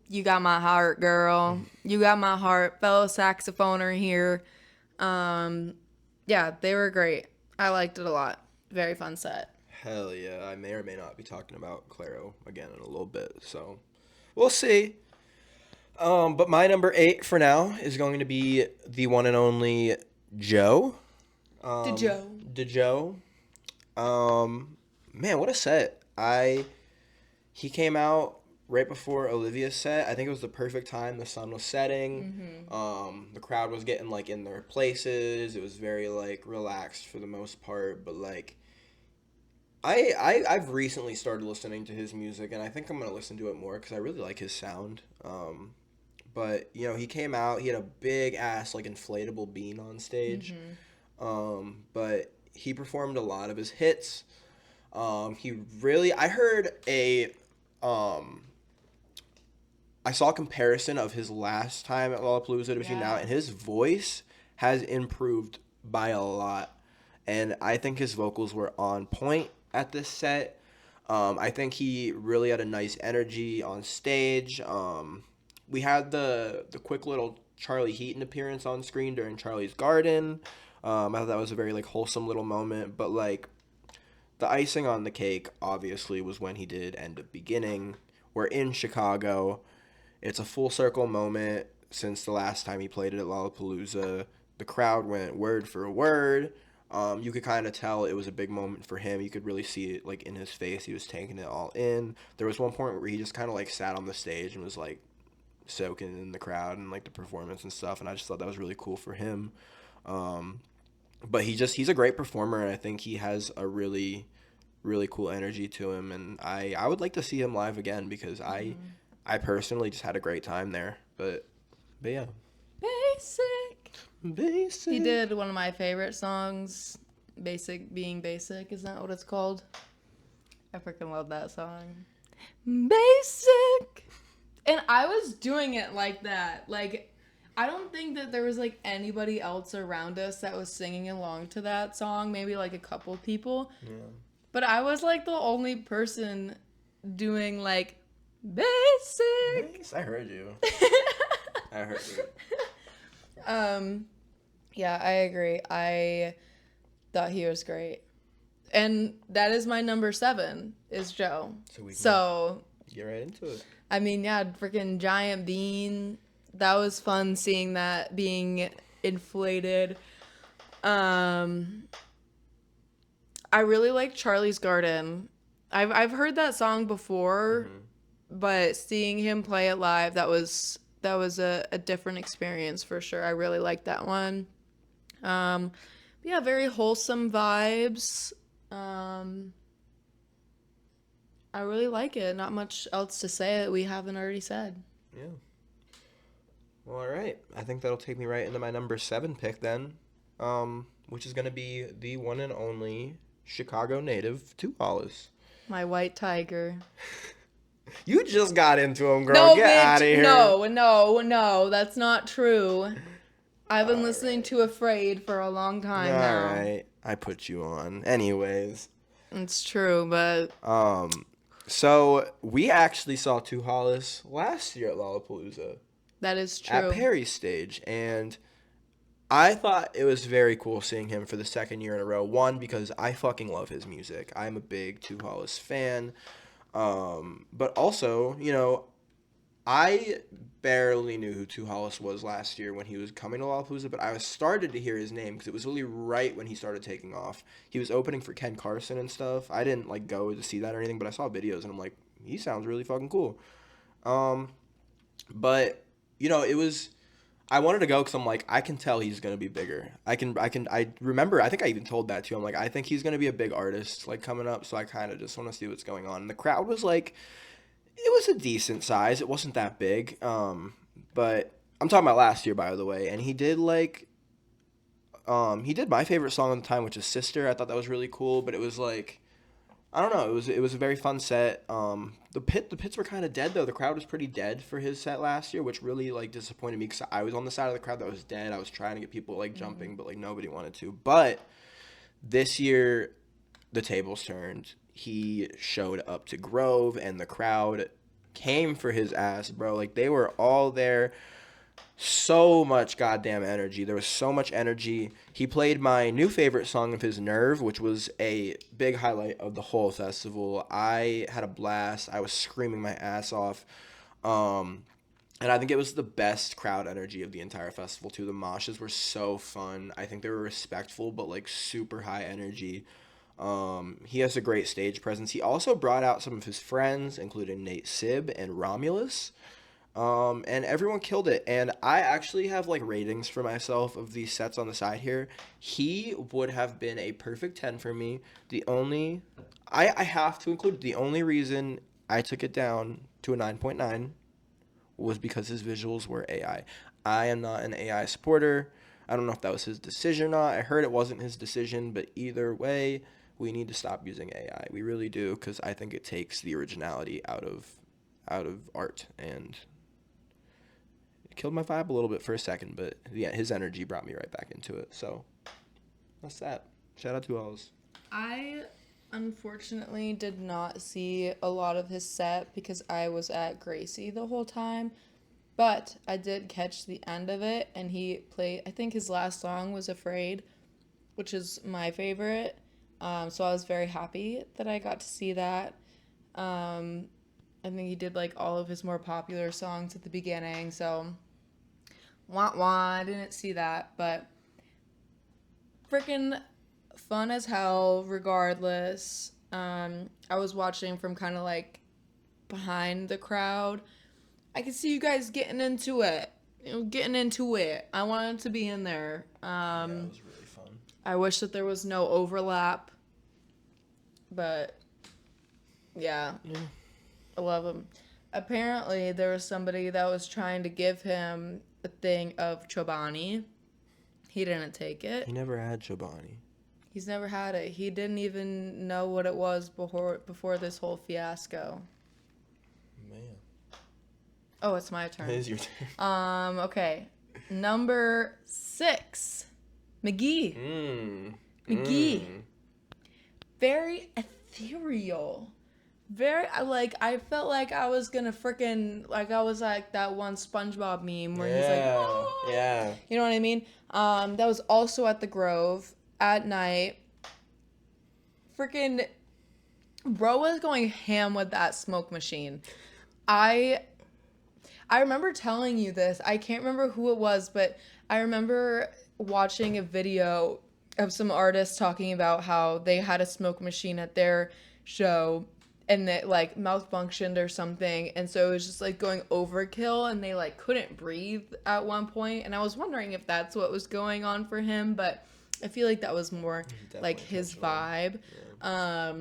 you got my heart, girl. You got my heart. Fellow saxophoner here. Yeah, they were great. I liked it a lot. Very fun set. Hell yeah. I may or may not be talking about Claro again in a little bit, so we'll see. But my number 8 for now is going to be the one and only Joe. DeJoe. Man, what a set. He came out right before Olivia's set. I think it was the perfect time. The sun was setting. The crowd was getting like in their places. It was very like relaxed for the most part, but like I've recently started listening to his music, and I think I'm gonna listen to it more because I really like his sound. But you know, he came out. He had a big ass like inflatable bean on stage. But he performed a lot of his hits. I heard I saw a comparison of his last time at Lollapalooza between now, and his voice has improved by a lot. And I think his vocals were on point at this set. I think he really had a nice energy on stage. We had the quick little Charlie Heaton appearance on screen during Charlie's Garden. I thought that was a very like wholesome little moment, but like the icing on the cake obviously was when he did End of Beginning. We're in Chicago. It's a full circle moment since the last time he played it at Lollapalooza. The crowd went word for word. You could kind of tell it was a big moment for him. You could really see it like in his face. He was taking it all in. There was one point where he just kind of like sat on the stage and was like soaking in the crowd and like the performance and stuff. And I just thought that was really cool for him. But he's a great performer, and I think he has a really, really cool energy to him. And I would like to see him live again because I personally just had a great time there. But yeah. Basic. Basic. He did one of my favorite songs, Basic Being Basic. Is that what it's called? I freaking love that song. Basic. And I was doing it like that. Like, I don't think that there was, like, anybody else around us that was singing along to that song. Maybe, like, a couple people. Yeah. But I was, like, the only person doing, like, basic. Nice. I heard you. I heard you. Yeah, I agree. I thought he was great. And that is my number 7, is Joe. So get right into it. I mean, yeah, freaking Giant Bean. That was fun seeing that being inflated. I really like Charlie's Garden. I've heard that song before, but seeing him play it live, that was a different experience for sure. I really liked that one. Yeah, very wholesome vibes. I really like it. Not much else to say that we haven't already said. Yeah. Well, all right. I think that'll take me right into my number 7 pick then, which is going to be the one and only Chicago native, 2 Hollis. My white tiger. You just got into him, girl. No, Get bitch. out of here. No, that's not true. I've been listening to Afraid for a long time now. All right. I put you on. Anyways. It's true, but... So, we actually saw 2 Hollis last year at Lollapalooza. That is true. At Perry's stage. And I thought it was very cool seeing him for the second year in a row. One, because I fucking love his music. I'm a big 2 Hollis fan. But also, you know, I barely knew who 2 Hollis was last year when he was coming to Lollapalooza, but I started to hear his name because it was really right when he started taking off. He was opening for Ken Carson and stuff. I didn't, like, go to see that or anything, but I saw videos, and I'm like, he sounds really fucking cool. But, you know, it was... I wanted to go because I'm like, I can tell he's going to be bigger. I remember, I think I even told that to him. Like, I think he's going to be a big artist, like, coming up, so I kind of just want to see what's going on. And the crowd was, like, it was a decent size. It wasn't that big. But I'm talking about last year, by the way. And he did, like, he did my favorite song at the time, which is Sister. I thought that was really cool, but it was, like, I don't know. It was a very fun set. The pits were kind of dead though. The crowd was pretty dead for his set last year, which really like disappointed me because I was on the side of the crowd that was dead. I was trying to get people like jumping, but like nobody wanted to. But this year, the tables turned. He showed up to Grove, and the crowd came for his ass, bro. Like they were all there. So much goddamn energy. There was so much energy. He played my new favorite song of his, Nerve, which was a big highlight of the whole festival. I had a blast. I was screaming my ass off. And I think it was the best crowd energy of the entire festival, too. The moshes were so fun. I think they were respectful, but, like, super high energy. He has a great stage presence. He also brought out some of his friends, including Nate Sibb and Romulus. And everyone killed it. And I actually have like ratings for myself of these sets on the side here. He would have been a perfect 10 for me. I have to include the only reason I took it down to a 9.9 was because his visuals were AI. I am not an AI supporter. I don't know if that was his decision or not. I heard it wasn't his decision, but either way, we need to stop using AI. We really do, because I think it takes the originality out of art, and it killed my vibe a little bit for a second, but yeah, his energy brought me right back into it. So that's that. Shout out to Oz. I unfortunately did not see a lot of his set because I was at Gracie the whole time, but I did catch the end of it, and he played, I think his last song was Afraid, which is my favorite. So I was very happy that I got to see that. I think he did like all of his more popular songs at the beginning, so I didn't see that, but freaking fun as hell regardless. I was watching from kind of like behind the crowd. I could see you guys getting into it. I wanted to be in there. Yeah, it was really fun. I wish that there was no overlap, but yeah. I love him. Apparently, there was somebody that was trying to give him a thing of Chobani, He didn't take it. He never had Chobani. He's never had it. He didn't even know what it was before this whole fiasco. Man. Oh, it's my turn. It is your turn. Okay. Number 6. McGee. McGee. Very ethereal. Very, I felt like I was gonna freaking, like I was like that one SpongeBob meme where he's like, oh! Yeah. You know what I mean? That was also at the Grove at night. Freaking, bro was going ham with that smoke machine. I remember telling you this. I can't remember who it was, but I remember watching a video of some artists talking about how they had a smoke machine at their show and it like malfunctioned or something, and so it was just like going overkill and they like couldn't breathe at one point, and I was wondering if that's what was going on for him, but I feel like that was more like his vibe. Yeah.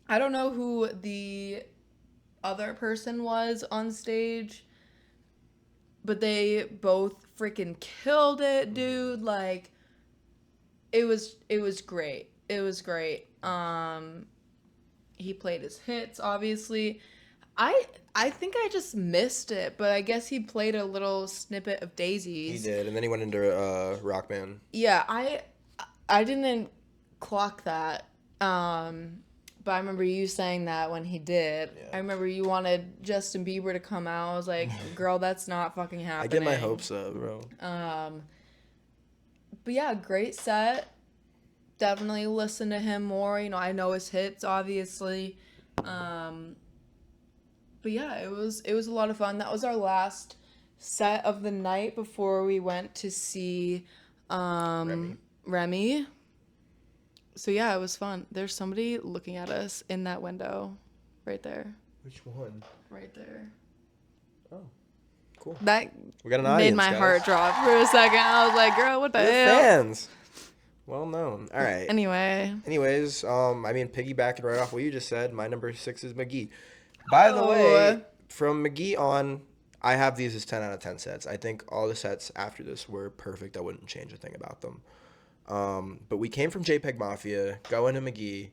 I don't know who the other person was on stage, but they both freaking killed it, dude. Like it was great. It was great. He played his hits, obviously. I think I just missed it, but I guess he played a little snippet of Daisies. He did, and then he went into Rock Band. Yeah, I didn't clock that. But I remember you saying that when he did. Yeah. I remember you wanted Justin Bieber to come out. I was like, girl, that's not fucking happening. I get my hopes up, bro. But yeah, great set. Definitely listen to him more. You know, I know his hits, obviously. But yeah, it was a lot of fun. That was our last set of the night before we went to see Remy. So yeah, it was fun. There's somebody looking at us in that window right there. Which one? Right there. Oh, cool. That we got an audience, made my guys. heart drop for a second. I was like, girl, what the hell? Fans. Well known. All right. Anyways, I mean, piggybacking right off what you just said, my number 6 is McGee. By the way, from McGee on, I have these as 10 out of 10 sets. I think all the sets after this were perfect. I wouldn't change a thing about them. But we came from JPEG Mafia, going to McGee.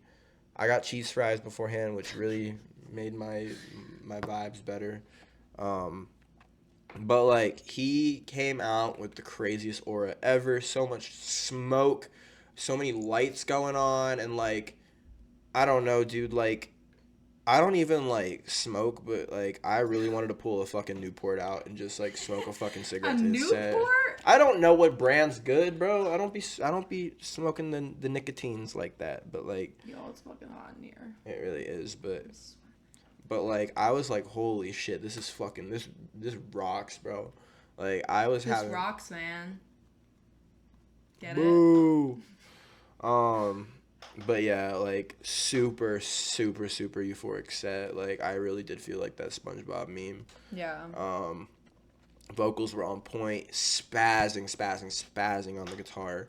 I got cheese fries beforehand, which really made my vibes better. But like he came out with the craziest aura ever. So much smoke, so many lights going on, and like I don't know, dude. Like I don't even like smoke, but like I really wanted to pull a fucking Newport out and just like smoke a fucking cigarette. A Newport? I don't know what brand's good, bro. I don't be smoking the nicotines like that, but like yo, it's fucking hot in here. It really is, but like I was like, holy shit, this is fucking this rocks, bro. Like I was this having rocks, man. Get Boo. it? But yeah, like super euphoric set. Like I really did feel like that SpongeBob meme. Yeah. Vocals were on point, spazzing on the guitar.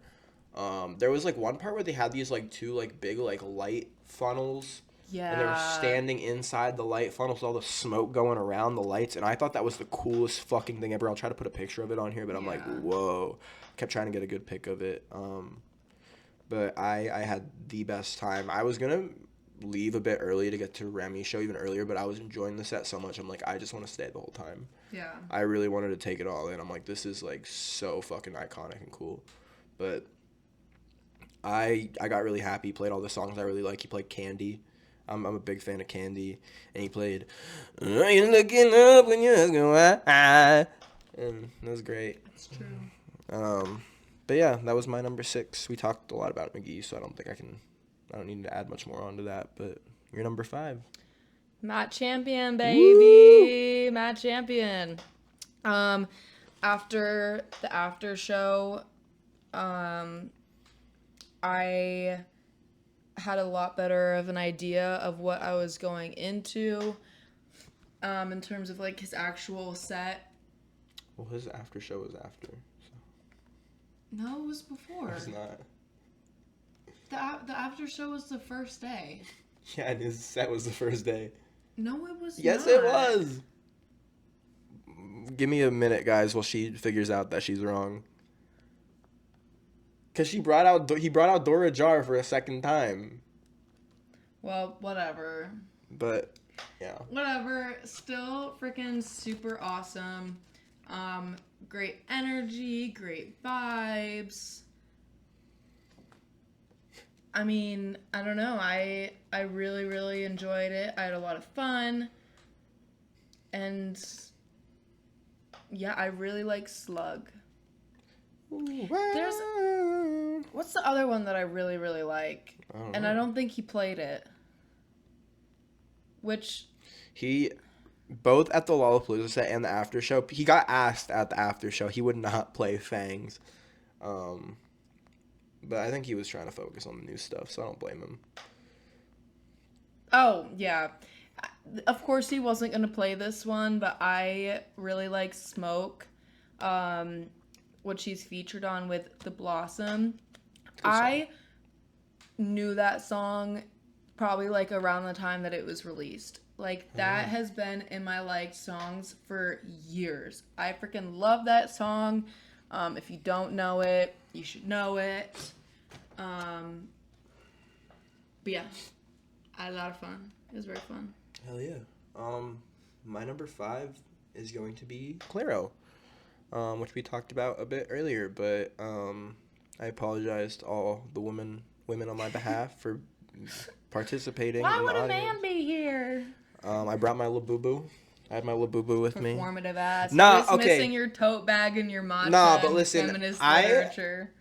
There was like one part where they had these like two like big like light funnels. Yeah. And they were standing inside the light funnels, all the smoke going around the lights, and I thought that was the coolest fucking thing ever. I'll try to put a picture of it on here, but I'm like, whoa. Kept trying to get a good pic of it. But I had the best time. I was gonna leave a bit early to get to Remy's show even earlier, but I was enjoying the set so much. I'm like, I just want to stay the whole time. Yeah. I really wanted to take it all in. I'm like, this is like so fucking iconic and cool. But I got really happy. He played all the songs I really like. He played Candy. I'm a big fan of Candy, and he played "Are You Looking Up When You're Asking Why?" And it was great. That's true. But yeah, that was my number 6. We talked a lot about McGee, so I don't need to add much more onto that. But you're number 5. Matt Champion, baby. Woo! Matt Champion. After the after show, I had a lot better of an idea of what I was going into, in terms of like his actual set. Well, his after show was after. So. No, it was before. It's not. The after show was the first day. Yeah, and his set was the first day. No, it was Yes, not. it was. Give me a minute, guys, while she figures out that she's wrong. Cause he brought out Dora Jar for a second time. Well, whatever. But yeah. Whatever. Still freaking super awesome. Great energy, great vibes. I mean, I don't know. I really, really enjoyed it. I had a lot of fun. And yeah, I really like Slug. There's what's the other one that I really, really like? And I don't think he played it. Which he both at the Lollapalooza set and the after show, he got asked at the after show. He would not play Fangs. But I think he was trying to focus on the new stuff, so I don't blame him. Oh, yeah. Of course he wasn't going to play this one, but I really like Smoke, which he's featured on with The Blossom. I knew that song probably like around the time that it was released. Like that has been in my liked songs for years. I freaking love that song. If you don't know it, you should know it. But yeah, I had a lot of fun. It was very fun. Hell yeah. My number 5 is going to be Claro, which we talked about a bit earlier, but I apologize to all the women on my behalf for participating. Why in would the a audience. man be here? I brought my little boo-boo. I had my little boo-boo with me. Performative ass. Nah, Just okay. missing your tote bag and your matcha Nah, but and listen, feminist I- literature.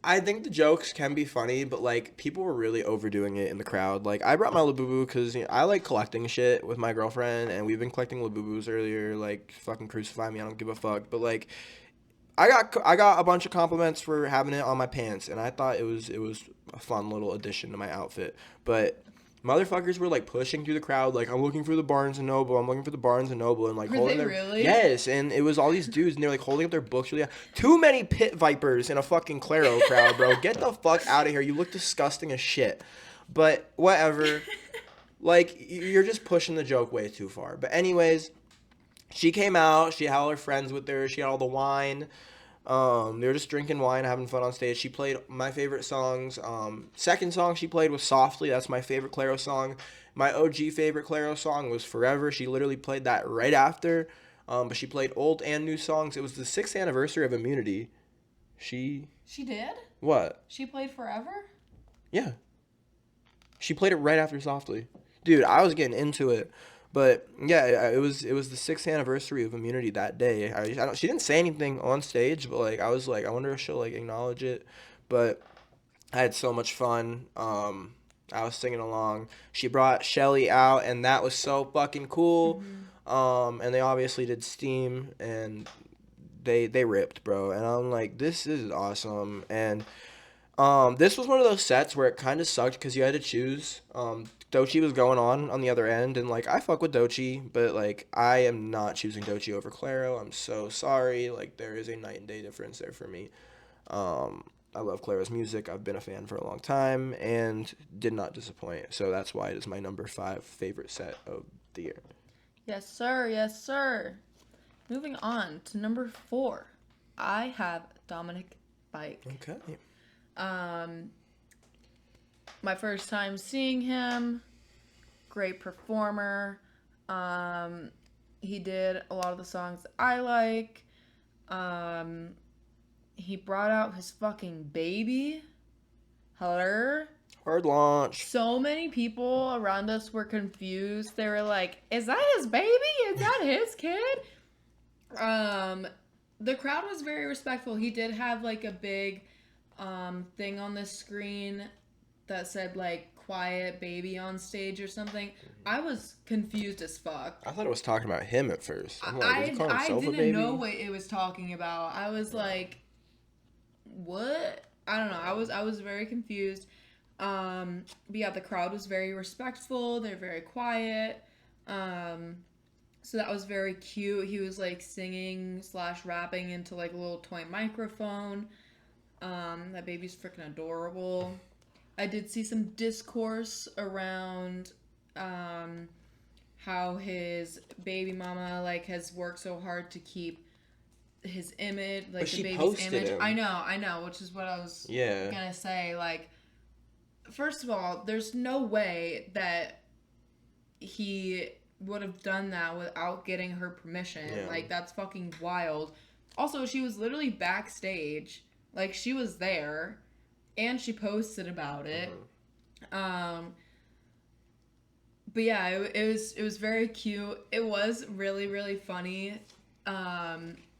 I think the jokes can be funny, but like people were really overdoing it in the crowd. Like I brought my Labubu because I like collecting shit with my girlfriend, and we've been collecting Labubus earlier. Like fucking crucify me, I don't give a fuck. But like, I got a bunch of compliments for having it on my pants, and I thought it was a fun little addition to my outfit. But motherfuckers were like pushing through the crowd, like I'm looking for the Barnes and Noble, I'm looking for the Barnes and Noble, and like Were holding they their really? yes, and it was all these dudes, and they're like holding up their books. Really, too many pit vipers in a fucking Claro crowd, bro. Get the fuck out of here. You look disgusting as shit. But whatever. Like you're just pushing the joke way too far. But anyways, she came out. She had all her friends with her. She had all the wine. They were just drinking wine, having fun on stage. She played my favorite songs. Second song she played was Softly. That's my favorite Claro song. My OG favorite Claro song was Forever. She literally played that right after. But she played old and new songs. It was the 6th anniversary of Immunity. She did? what? She played Forever? Yeah. She played it right after Softly. Dude, I was getting into it. But yeah, it was the 6th anniversary of Immunity that day. She didn't say anything on stage, but like I was like, I wonder if she'll like acknowledge it. But I had so much fun. I was singing along. She brought Shelly out, and that was so fucking cool. And they obviously did Steam, and they ripped, bro. And I'm like, this is awesome. And this was one of those sets where it kind of sucked because you had to choose. Dochi was going on the other end, and like I fuck with Dochi, but like I am not choosing Dochi over Claro. I'm so sorry. Like there is a night and day difference there for me. I love Claro's music. I've been a fan for a long time and did not disappoint. So that's why it is my number 5 favorite set of the year. Yes, sir. Yes, sir. Moving on to number 4. I have Dominic Fike. Okay. My first time seeing him, great performer. He did a lot of the songs that I like. He brought out his fucking baby. Hello? Hard launch. So many people around us were confused. They were like, is that his baby? Is that his kid? The crowd was very respectful. He did have like a big thing on the screen that said like quiet baby on stage or something. I was confused as fuck. I thought it was talking about him at first. I'm like, is he calling I himself a didn't baby? know what it was talking about. I was like, what? I don't know. I was very confused. But yeah, the crowd was very respectful. They're very quiet. So that was very cute. He was like singing / rapping into like a little toy microphone. That baby's freaking adorable. I did see some discourse around how his baby mama like has worked so hard to keep his image, like But the she baby's posted image. him. I know, which is what I was gonna say. Like, first of all, there's no way that he would have done that without getting her permission. Yeah. Like, that's fucking wild. Also, she was literally backstage. Like, she was there, and she posted about it. But yeah, it was very cute. It was really, really funny,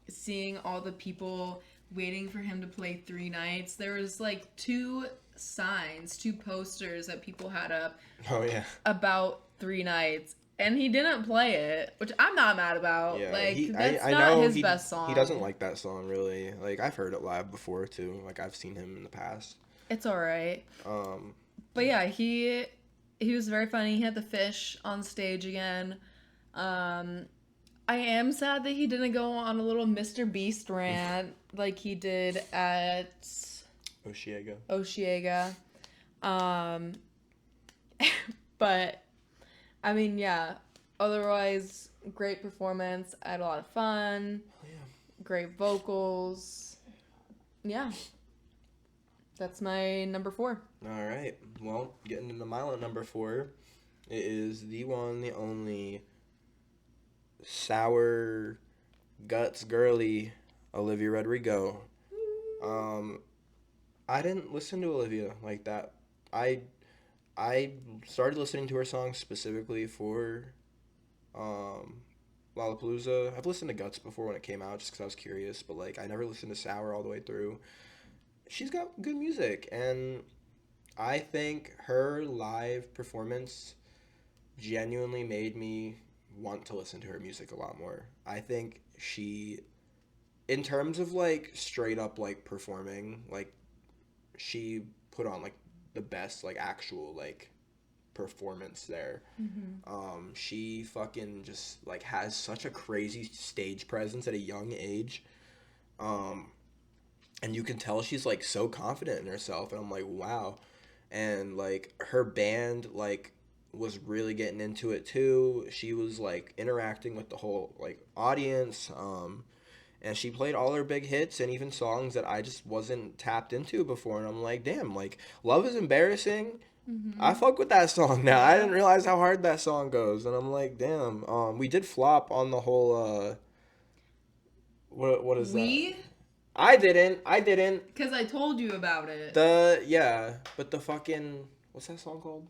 seeing all the people waiting for him to play 3 nights. There was like 2 posters that people had up. Oh yeah. About 3 nights, and he didn't play it, which I'm not mad about. Yeah, like that's I not know his best song. He doesn't like that song really. Like I've heard it live before too. Like I've seen him in the past. It's all right. But yeah, he was very funny. He had the fish on stage again. I am sad that he didn't go on a little Mr. Beast rant like he did at Oshiega. But I mean, yeah. Otherwise, great performance. I had a lot of fun. Oh, yeah. Great vocals. Yeah. That's my number 4. All right. Well, getting into my number 4, it is the one, the only sour guts girly Olivia Rodrigo. I didn't listen to Olivia like that. I started listening to her songs specifically for Lollapalooza. I've listened to Guts before when it came out just because I was curious, but like I never listened to Sour all the way through. She's got good music, and I think her live performance genuinely made me want to listen to her music a lot more. I think she, in terms of like straight up like performing, like she put on like the best like actual like performance there. She fucking just like has such a crazy stage presence at a young age. And you can tell she's like so confident in herself, and I'm like, wow. And like her band like was really getting into it too. She was like interacting with the whole like audience, and she played all her big hits and even songs that I just wasn't tapped into before, and I'm like, damn, like Love is Embarrassing, I fuck with that song now. I didn't realize how hard that song goes, and I'm like, damn. We did flop on the whole what is that? I didn't. Because I told you about it. But the fucking, what's that song called?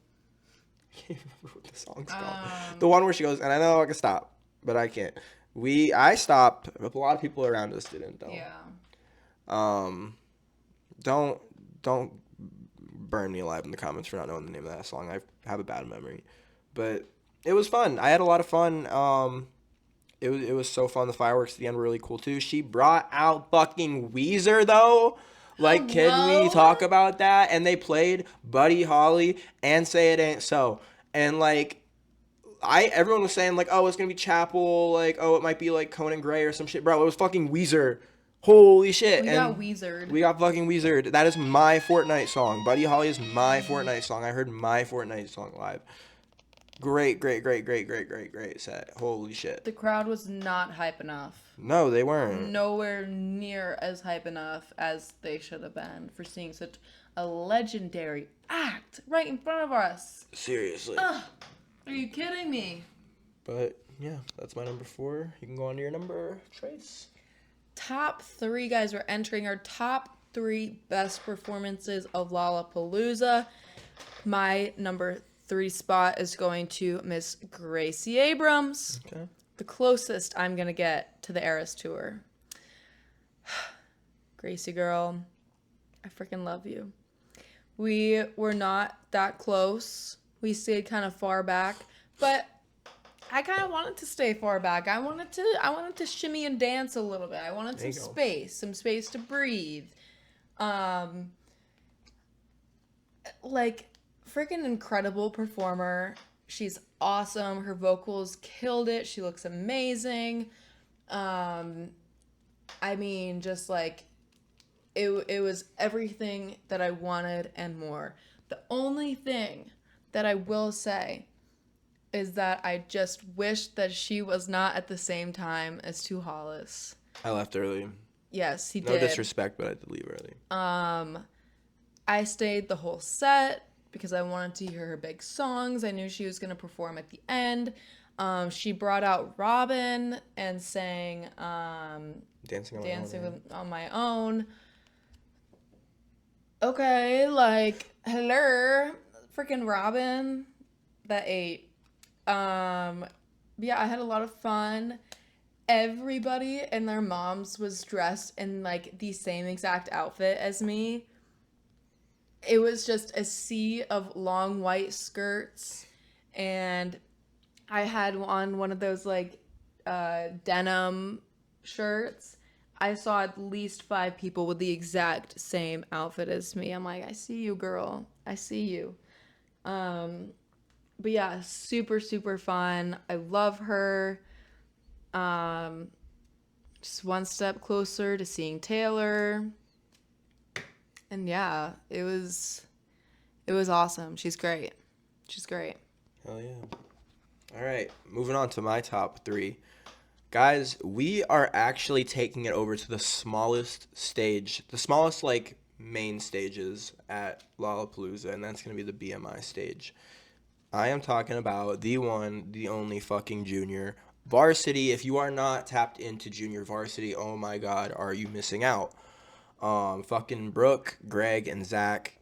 I can't remember what the song's called. The one where she goes, and I know I can stop, but I can't. I stopped, but a lot of people around us didn't though. Yeah. Don't burn me alive in the comments for not knowing the name of that song. I have a bad memory, but it was fun. I had a lot of fun. It was so fun. The fireworks at the end were really cool too. She brought out fucking Weezer though. Like, can we talk about that? And they played Buddy Holly and Say It Ain't So. And like, everyone was saying like, oh, it's gonna be Chapel. Like, oh, it might be like Conan Gray or some shit. Bro, it was fucking Weezer. Holy shit. We got Weezered. We got fucking Weezered. That is my Fortnite song. Buddy Holly is my Fortnite song. I heard my Fortnite song live. Great set. Holy shit. The crowd was not hype enough. No, they weren't. Nowhere near as hype enough as they should have been for seeing such a legendary act right in front of us. Seriously. Ugh, are you kidding me? But yeah, that's my number 4. You can go on to your number, Trace. Top 3, guys. We're entering our top 3 best performances of Lollapalooza. My number 3 spot is going to Miss Gracie Abrams. Okay. The closest I'm going to get to the Eras Tour. Gracie girl, I freaking love you. We were not that close. We stayed kind of far back, but I kind of wanted to stay far back. I wanted to shimmy and dance a little bit. I wanted some space to breathe. Like, freaking incredible performer. She's awesome. Her vocals killed it. She looks amazing. I mean, just like, it was everything that I wanted and more. The only thing that I will say is that I just wish that she was not at the same time as Tu Hollis. I left early. Yes, he No did. disrespect, but I did leave early. I stayed the whole set because I wanted to hear her big songs. I knew she was going to perform at the end. She brought out Robin and sang Dancing on Dancing my own. on My Own. Okay, like, hello, freaking Robin. That ate. Yeah, I had a lot of fun. Everybody and their moms was dressed in like the same exact outfit as me. It was just a sea of long white skirts, and I had on one of those like denim shirts. I saw at least 5 people with the exact same outfit as me. I'm like, I see you, girl. I see you. But yeah, super, super fun. I love her. Just one step closer to seeing Taylor. And yeah, it was awesome. She's great. She's great. Hell yeah. All right, moving on to my top 3. Guys, we are actually taking it over to the smallest stage, the smallest like main stages at Lollapalooza, and that's going to be the BMI stage. I am talking about the one, the only fucking junior varsity. If you are not tapped into junior varsity, oh my god, are you missing out? Fucking Brooke, Greg, and Zach,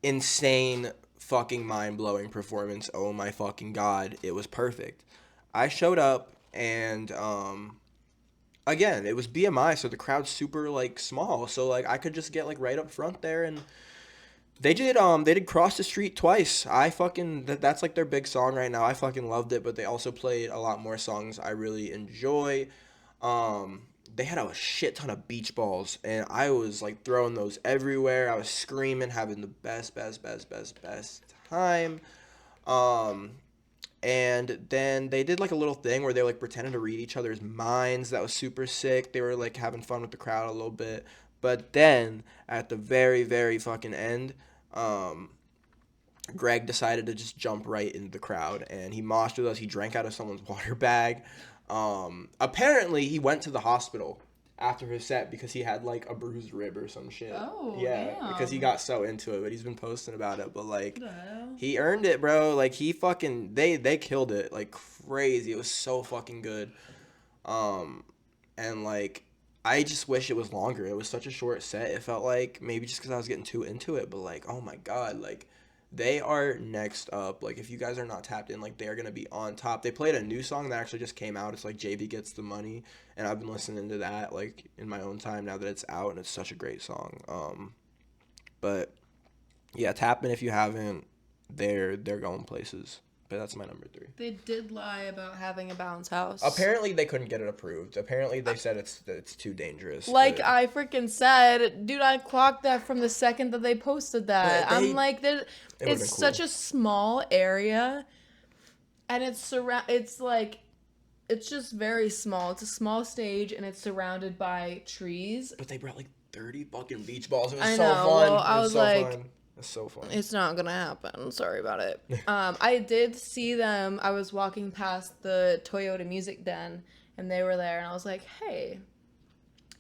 insane fucking mind-blowing performance. Oh my fucking god, it was perfect. I showed up and again, it was BMI, so the crowd's super like small, so like I could just get like right up front there. And they did Cross the Street twice. I fucking that's like their big song right now. I fucking loved it, but they also played a lot more songs I really enjoy. They had a shit ton of beach balls, and I was like throwing those everywhere. I was screaming, having the best time. Um, and then they did like a little thing where they were like pretending to read each other's minds. That was super sick. They were like having fun with the crowd a little bit. But then at the very, very fucking end, um, Greg decided to just jump right into the crowd, and he moshed with us. He drank out of someone's water bag. Apparently, he went to the hospital after his set because he had like a bruised rib or some shit. Oh, yeah, damn. because he got so into it. But he's been posting about it. But like, What the hell? he earned it, bro. Like he fucking they killed it like crazy. It was so fucking good. And like I just wish it was longer. It was such a short set. It felt like maybe just because I was getting too into it. But like, oh my god, like they are next up. Like if you guys are not tapped in, like they are gonna be on top. They played a new song that actually just came out. It's like JV Gets the Money, and I've been listening to that like in my own time now that it's out, and it's such a great song. But yeah, tap in if you haven't. They're going places. But that's my number 3. They did lie about having a bounce house. Apparently they couldn't get it approved. Apparently they said it's too dangerous. Like but I freaking said, dude, I clocked that from the second that they posted that. But I'm like, would've it's been such cool. a small area, and it's like, it's just very small. It's a small stage, and it's surrounded by trees. But they brought like 30 fucking beach balls. It was I so know, fun. well, It I was was so like, fun. It's so fun. It's not gonna happen. Sorry about it. I did see them. I was walking past the Toyota Music Den, and they were there, and I was like, "Hey,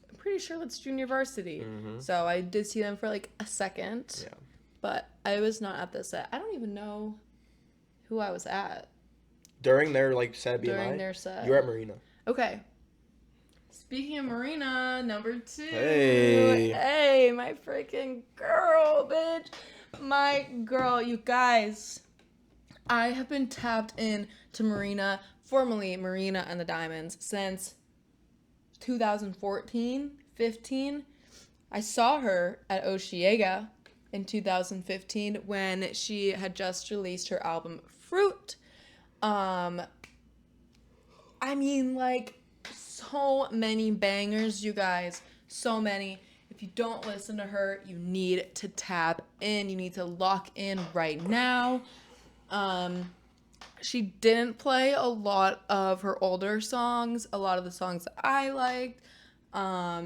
I'm pretty sure that's Junior Varsity." So I did see them for like a second, Yeah. but I was not at the set. I don't even know who I was at During their like set BMI. during their set. You were at Marina. Okay. Speaking of Marina, number 2. Hey. Hey, my freaking girl, bitch. My girl, you guys. I have been tapped in to Marina, formerly Marina and the Diamonds, since 2014, 15. I saw her at Oshiega in 2015 when she had just released her album Fruit. I mean, like, so many bangers, you guys. So many. If you don't listen to her, you need to tap in. You need to lock in right now. She didn't play a lot of her older songs, a lot of the songs that I liked. I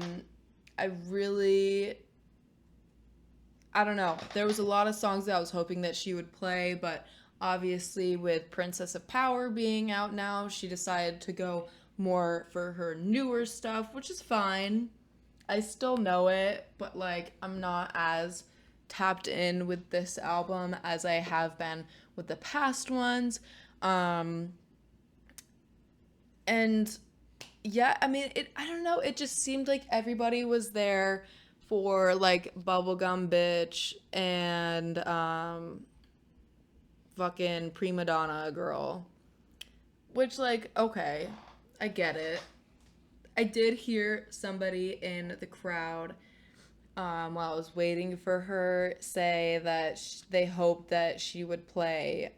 don't know. There was a lot of songs that I was hoping that she would play, but obviously with Princess of Power being out now, she decided to go more for her newer stuff, which is fine. I still know it, but like I'm not as tapped in with this album as I have been with the past ones. And yeah, I mean, I don't know, it just seemed like everybody was there for like Bubblegum Bitch and fucking Prima Donna Girl. Which, like, okay, I get it. I did hear somebody in the crowd while I was waiting for her say that they hoped that she would play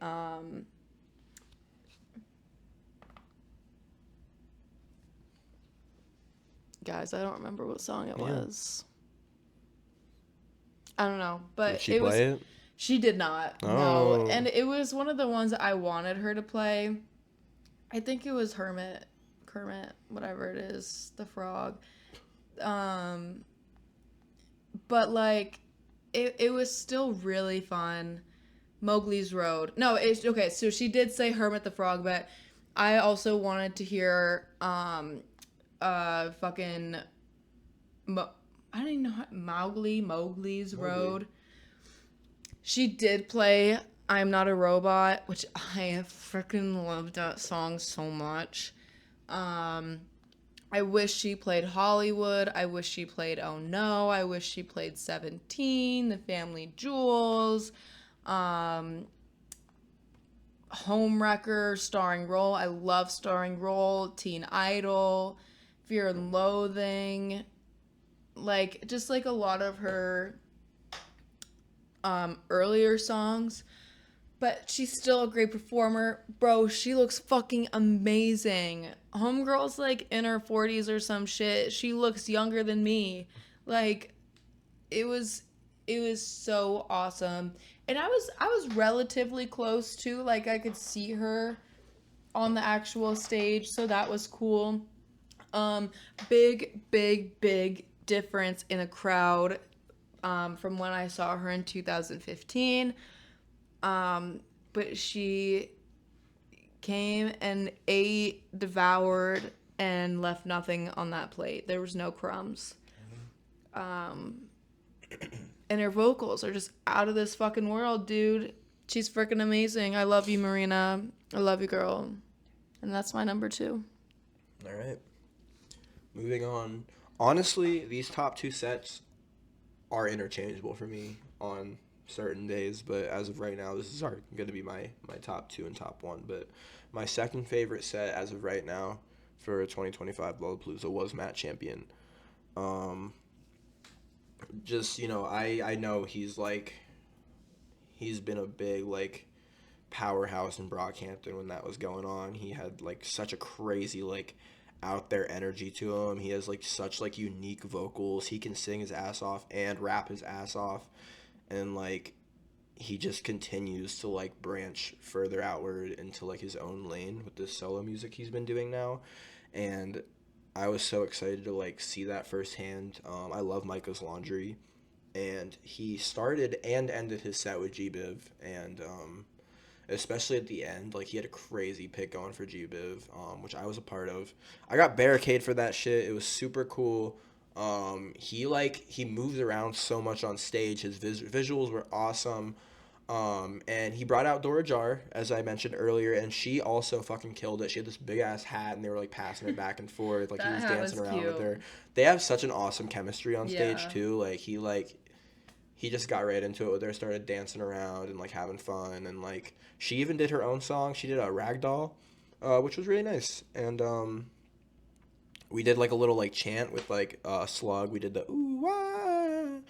guys, I don't remember what song it was. I don't know, but Did she play it? She did not. Oh. No, and it was one of the ones that I wanted her to play. I think it was Kermit, whatever it is, the frog. But like, it was still really fun. Mowgli's Road. No, it's okay. So she did say Hermit the Frog, but I also wanted to hear fucking I don't even know Mowgli's Road. She did play I'm Not a Robot, which I freaking loved that song so much. I wish she played Hollywood. I wish she played Oh No. I wish she played 17, The Family Jewels, Homewrecker, starring role. I love starring role. Teen Idol, Fear and Loathing. Like, just like a lot of her earlier songs. But she's still a great performer. Bro, she looks fucking amazing. Homegirl's like in her 40s or some shit. She looks younger than me. Like, it was so awesome. And I was relatively close to, like, I could see her on the actual stage, so that was cool. Big difference in a crowd from when I saw her in 2015. But she came and ate, devoured, and left nothing on that plate. There was no crumbs. And her vocals are just out of this fucking world, dude. She's freaking amazing. I love you, Marina. I love you, girl. And that's my number 2. All right. Moving on. Honestly, these top 2 sets are interchangeable for me on certain days, but as of right now, this is going to be my top 2 and top 1. But my second favorite set as of right now for 2025 Lollapalooza was Matt Champion. Just, you know, I know he's been a big like powerhouse in Brockhampton when that was going on. He had like such a crazy like out there energy to him. He has like such like unique vocals. He can sing his ass off and rap his ass off, and like he just continues to like branch further outward into like his own lane with this solo music he's been doing now. And I was so excited to like see that firsthand. I love Micah's Laundry, and he started and ended his set with G-Biv, and especially at the end, like he had a crazy pick going for G-Biv, which I was a part of. I got Barricade for that shit. It was super cool. He moves around so much on stage. His visuals were awesome. And he brought out Dora Jar, as I mentioned earlier, and she also fucking killed it. She had this big ass hat, and they were like passing it back and forth, like he was dancing around with her. They have such an awesome chemistry on stage too. Like he just got right into it with her, started dancing around and like having fun, and like she even did her own song. She did a Ragdoll, which was really nice. And we did like a little like chant with like Slug. We did the ooh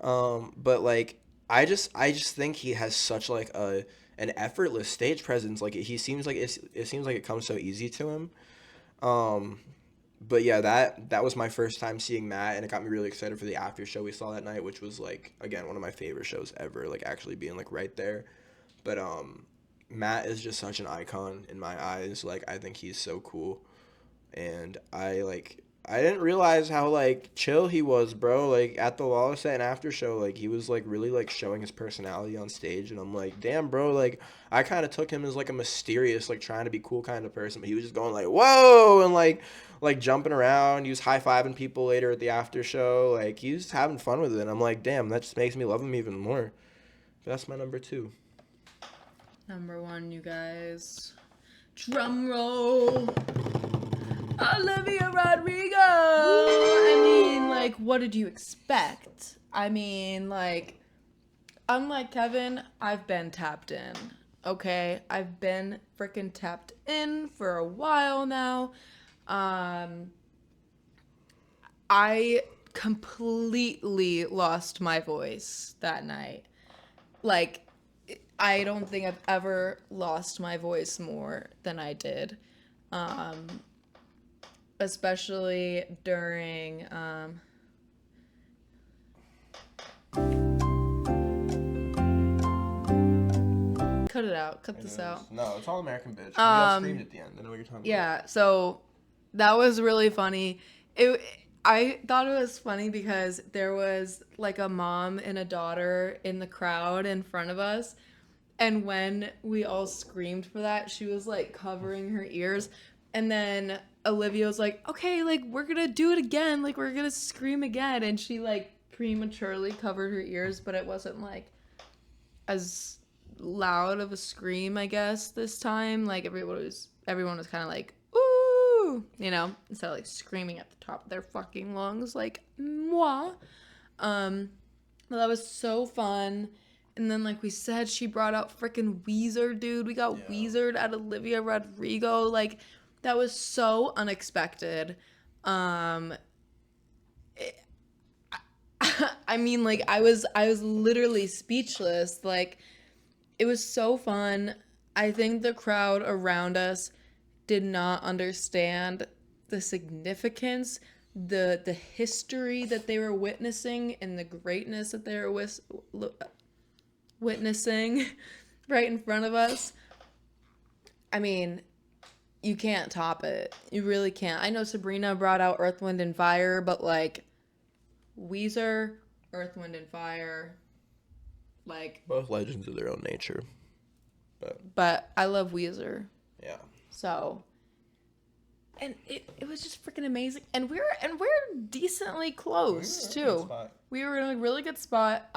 wah. But like I just think he has such like an effortless stage presence. Like it seems like it comes so easy to him. But yeah, that was my first time seeing Matt, and it got me really excited for the after show we saw that night, which was like again one of my favorite shows ever. Like actually being like right there. But Matt is just such an icon in my eyes. Like I think he's so cool, and I like I didn't realize how like chill he was, bro. Like at the Lawless set and after show, like he was like really like showing his personality on stage, and I'm like, damn, bro. Like I kind of took him as like a mysterious, like trying to be cool kind of person, but he was just going like, whoa, and like jumping around. He was high fiving people later at the after show. Like he was having fun with it, and I'm like, damn, that just makes me love him even more. That's my number two. Number one, you guys. Drum roll. Olivia Rodrigo. I mean, like, what did you expect? I mean, like, unlike Kevin, I've been tapped in. Okay, I've been freaking tapped in for a while now. I completely lost my voice that night. Like, I don't think I've ever lost my voice more than I did. Especially during cut it out. Cut this out. No, it's all American bitch. We all screamed at the end. I know what you're talking Yeah, so that was really funny. I thought it was funny because there was like a mom and a daughter in the crowd in front of us. And when we all screamed for that, she was like covering her ears. And then Olivia was like, okay, like we're gonna do it again. Like we're gonna scream again. And she like prematurely covered her ears, but it wasn't like as loud of a scream, I guess, this time. Like everyone was kind of like, ooh, you know, instead of like screaming at the top of their fucking lungs, like moi. But that was so fun. And then, like we said, she brought out freaking Weezer, dude. We got Weezered at Olivia Rodrigo. Like, that was so unexpected. I mean, like, I was literally speechless. Like, it was so fun. I think the crowd around us did not understand the significance, the history that they were witnessing, and the greatness that they were witnessing right in front of us. I mean, you can't top it. You really can't. I know Sabrina brought out Earth, Wind, and Fire, but like Weezer, Earth, Wind, and Fire, like both legends of their own nature. But I love Weezer. Yeah. So, and it was just freaking amazing. And we're decently close too. We were in a really good spot.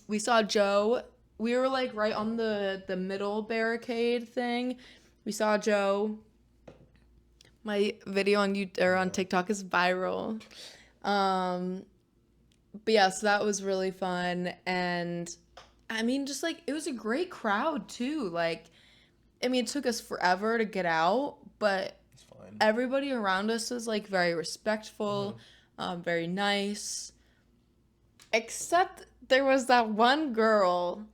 We saw Joe. We were like right on the middle barricade thing. We saw Joe. My video on on TikTok is viral. But yeah, so that was really fun. And I mean, just like it was a great crowd too. Like, I mean, it took us forever to get out, but everybody around us was like very respectful, very nice. Except there was that one girl.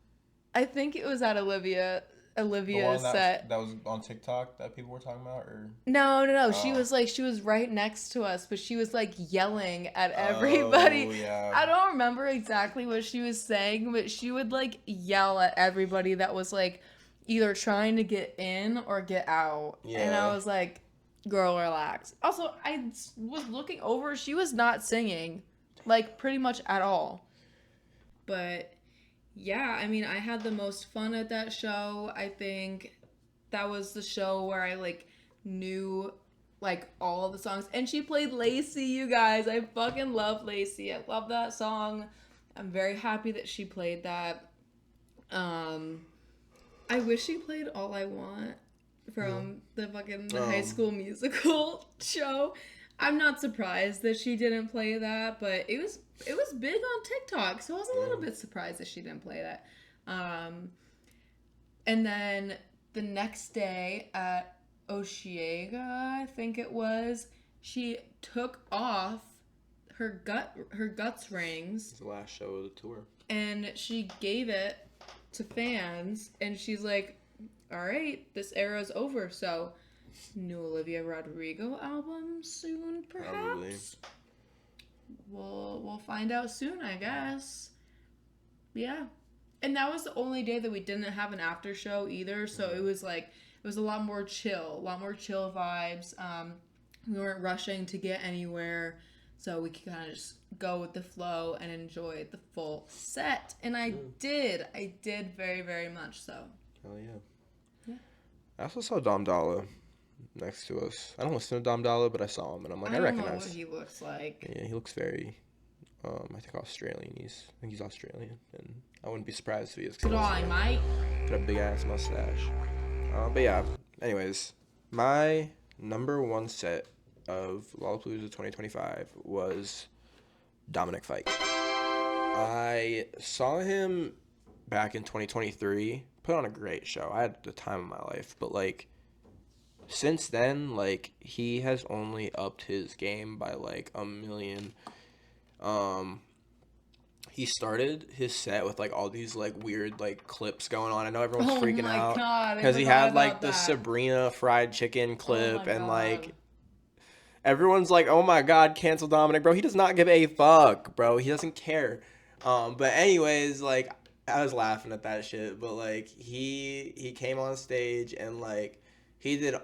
I think it was at Olivia's set. That was on TikTok that people were talking about, or No. Oh. She was right next to us, but she was like yelling at everybody. Oh, yeah. I don't remember exactly what she was saying, but she would like yell at everybody that was like either trying to get in or get out. Yeah. And I was like, girl, relax. Also, I was looking over, she was not singing, like pretty much at all. But yeah, I mean, I had the most fun at that show. I think that was the show where I like knew like all the songs. And she played Lacey, you guys. I fucking love Lacey. I love that song. I'm very happy that she played that. I wish she played All I Want from the fucking High School Musical show. I'm not surprised that she didn't play that, but it was big on TikTok, so I was a little bit surprised that she didn't play that. And then the next day at Osheaga, I think it was, she took off her guts rings. It's the last show of the tour. And she gave it to fans, and she's like, all right, this era's over, so new Olivia Rodrigo album soon, perhaps? Probably. We'll find out soon, I guess. Yeah. And that was the only day that we didn't have an after show either, so it was a lot more chill vibes. We weren't rushing to get anywhere, so we could kind of just go with the flow and enjoy the full set. And I did. I did very, very much so. Hell yeah. Yeah. I also saw Dom Dalla next to us. I don't listen to Dom Dalla, but I saw him, and I'm like, I don't know recognize. what he looks like. Yeah, he looks very, I think Australian. I think he's Australian, and I wouldn't be surprised if he is. Good eye, mate. Got a big ass mustache. But yeah. Anyways, my number one set of Lollapalooza 2025 was Dominic Fike. I saw him back in 2023. Put on a great show. I had the time of my life, but like since then, like he has only upped his game by like a million. He started his set with like all these like weird like clips going on. I know everyone's freaking out because he had like the Sabrina fried chicken clip and like everyone's like, "Oh my god, cancel Dominic, bro." He does not give a fuck, bro. He doesn't care. But anyways, like I was laughing at that shit, but like he came on stage and like he did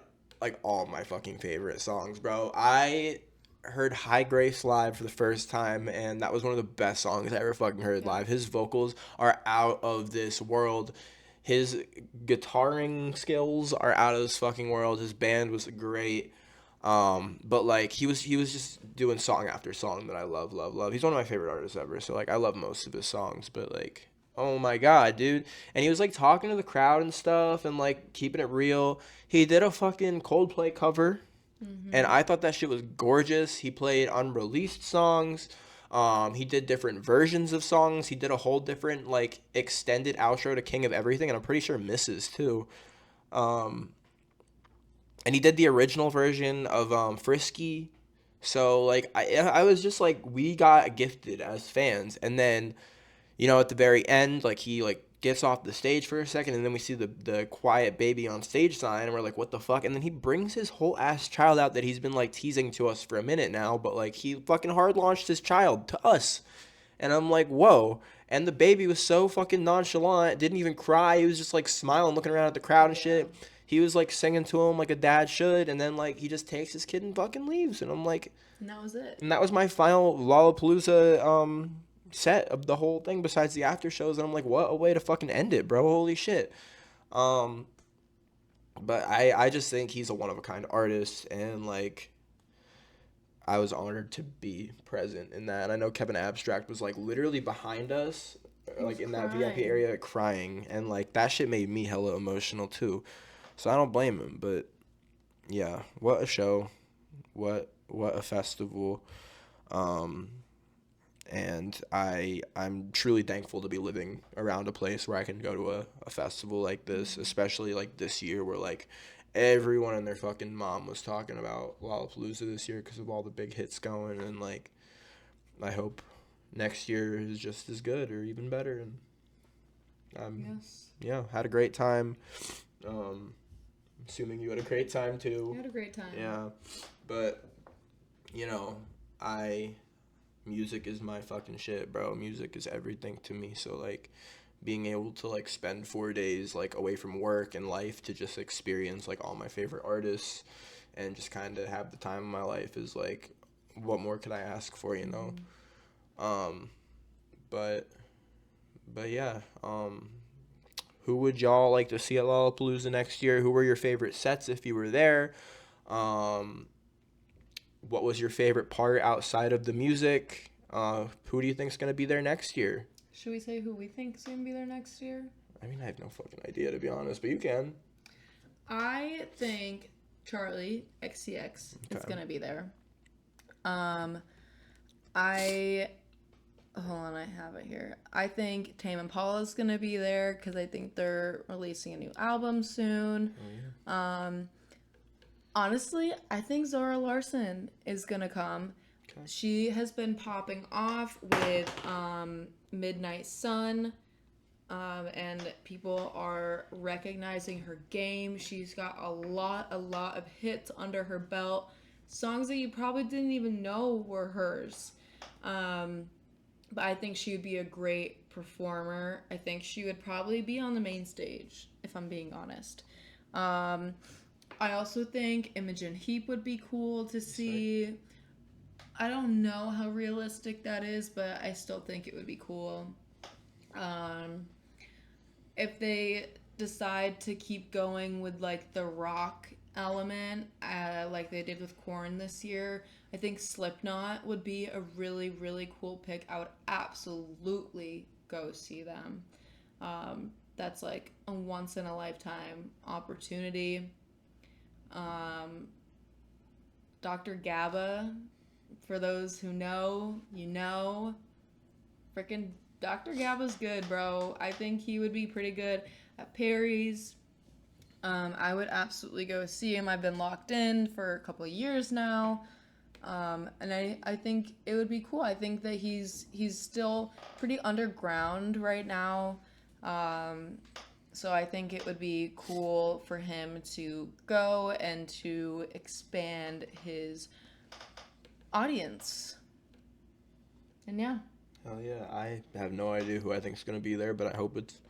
like all my fucking favorite songs, bro. I heard High Grace live for the first time, and that was one of the best songs I ever fucking heard live. His vocals are out of this world. His guitaring skills are out of this fucking world. His band was great. But like he was just doing song after song that I love. He's one of my favorite artists ever. So like I love most of his songs, but like oh my god, dude. And he was like talking to the crowd and stuff and like keeping it real. He did a fucking Coldplay cover. And I thought that shit was gorgeous. He played unreleased songs. He did different versions of songs. He did a whole different like extended outro to King of Everything, and I'm pretty sure Misses too. And he did the original version of Frisky. So like I was just like we got gifted as fans. And then at the very end, like he like gets off the stage for a second, and then we see the quiet baby on stage sign, and we're like, what the fuck? And then he brings his whole ass child out that he's been like teasing to us for a minute now, but like he fucking hard launched his child to us. And I'm like, whoa. And the baby was so fucking nonchalant, didn't even cry. He was just like smiling, looking around at the crowd and shit. He was like singing to him like a dad should, and then like he just takes his kid and fucking leaves. And I'm like, and that was it. And that was my final Lollapalooza set of the whole thing besides the after shows, and I'm like, what a way to fucking end it, bro. Holy shit. But I just think he's a one-of-a-kind artist, and like I was honored to be present in that. And I know Kevin Abstract was like literally behind us like in that VIP area crying, and like that shit made me hella emotional too, so I don't blame him. But yeah, what a show, what a festival. And I'm truly thankful to be living around a place where I can go to a festival like this, especially like this year where like everyone and their fucking mom was talking about Lollapalooza this year because of all the big hits going, and like I hope next year is just as good or even better. And yeah, had a great time. Assuming you had a great time too. I had a great time. Yeah, but music is my fucking shit, bro. Music is everything to me. So like being able to like spend 4 days like away from work and life to just experience like all my favorite artists and just kind of have the time of my life is like, what more could I ask for, But yeah, who would y'all like to see at Lollapalooza next year? Who were your favorite sets if you were there? What was your favorite part outside of the music? Who do you think's gonna be there next year? Should we say who we think's gonna be there next year? I mean, I have no fucking idea, to be honest, but you can. I think Charlie XCX is gonna be there. Hold on, I have it here. I think Tame Impala's gonna be there because I think they're releasing a new album soon. Oh, yeah. Honestly, I think Zara Larsson is gonna come. Okay. She has been popping off with Midnight Sun, and people are recognizing her game. She's got a lot of hits under her belt, songs that you probably didn't even know were hers. But I think she would be a great performer. I think she would probably be on the main stage, if I'm being honest. I also think Imogen Heap would be cool to see. I don't know how realistic that is, but I still think it would be cool. If they decide to keep going with like the rock element, like they did with Korn this year, I think Slipknot would be a really, really cool pick. I would absolutely go see them. That's like a once in a lifetime opportunity. Dr. Gabba, for those who know, you know, freaking Dr. Gabba's good, bro. I think he would be pretty good at Perry's. I would absolutely go see him. I've been locked in for a couple of years now. And I think it would be cool. I think that he's still pretty underground right now. So I think it would be cool for him to go and to expand his audience. And yeah. Hell yeah. I have no idea who I think is going to be there, but I hope it's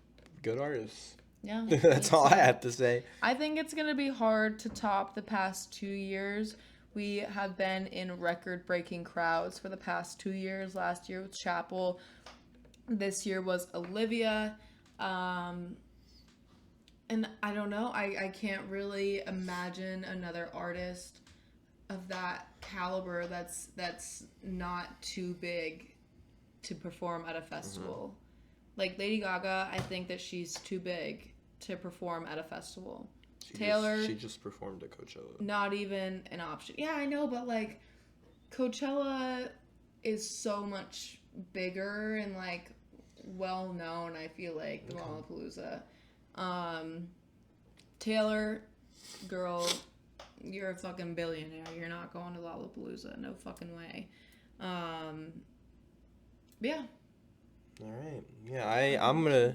good artists. Yeah. That's all I have to say. I think it's going to be hard to top the past 2 years. We have been in record-breaking crowds for the past 2 years. Last year was Chapel. This year was Olivia. And I don't know. I can't really imagine another artist of that caliber that's not too big to perform at a festival. Like Lady Gaga, I think that she's too big to perform at a festival. Taylor, she just performed at Coachella. Not even an option. Yeah, I know, but like Coachella is so much bigger and like well known, I feel like, than Lollapalooza. Taylor, girl, you're a fucking billionaire. You're not going to Lollapalooza. No fucking way. Yeah. All right. Yeah, I'm gonna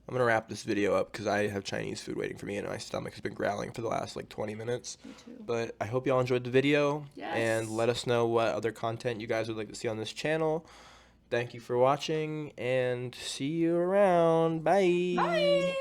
wrap this video up because I have Chinese food waiting for me and my stomach has been growling for the last like 20 minutes. Me too. But I hope y'all enjoyed the video. Yes. And let us know what other content you guys would like to see on this channel. Thank you for watching and see you around. Bye. Bye.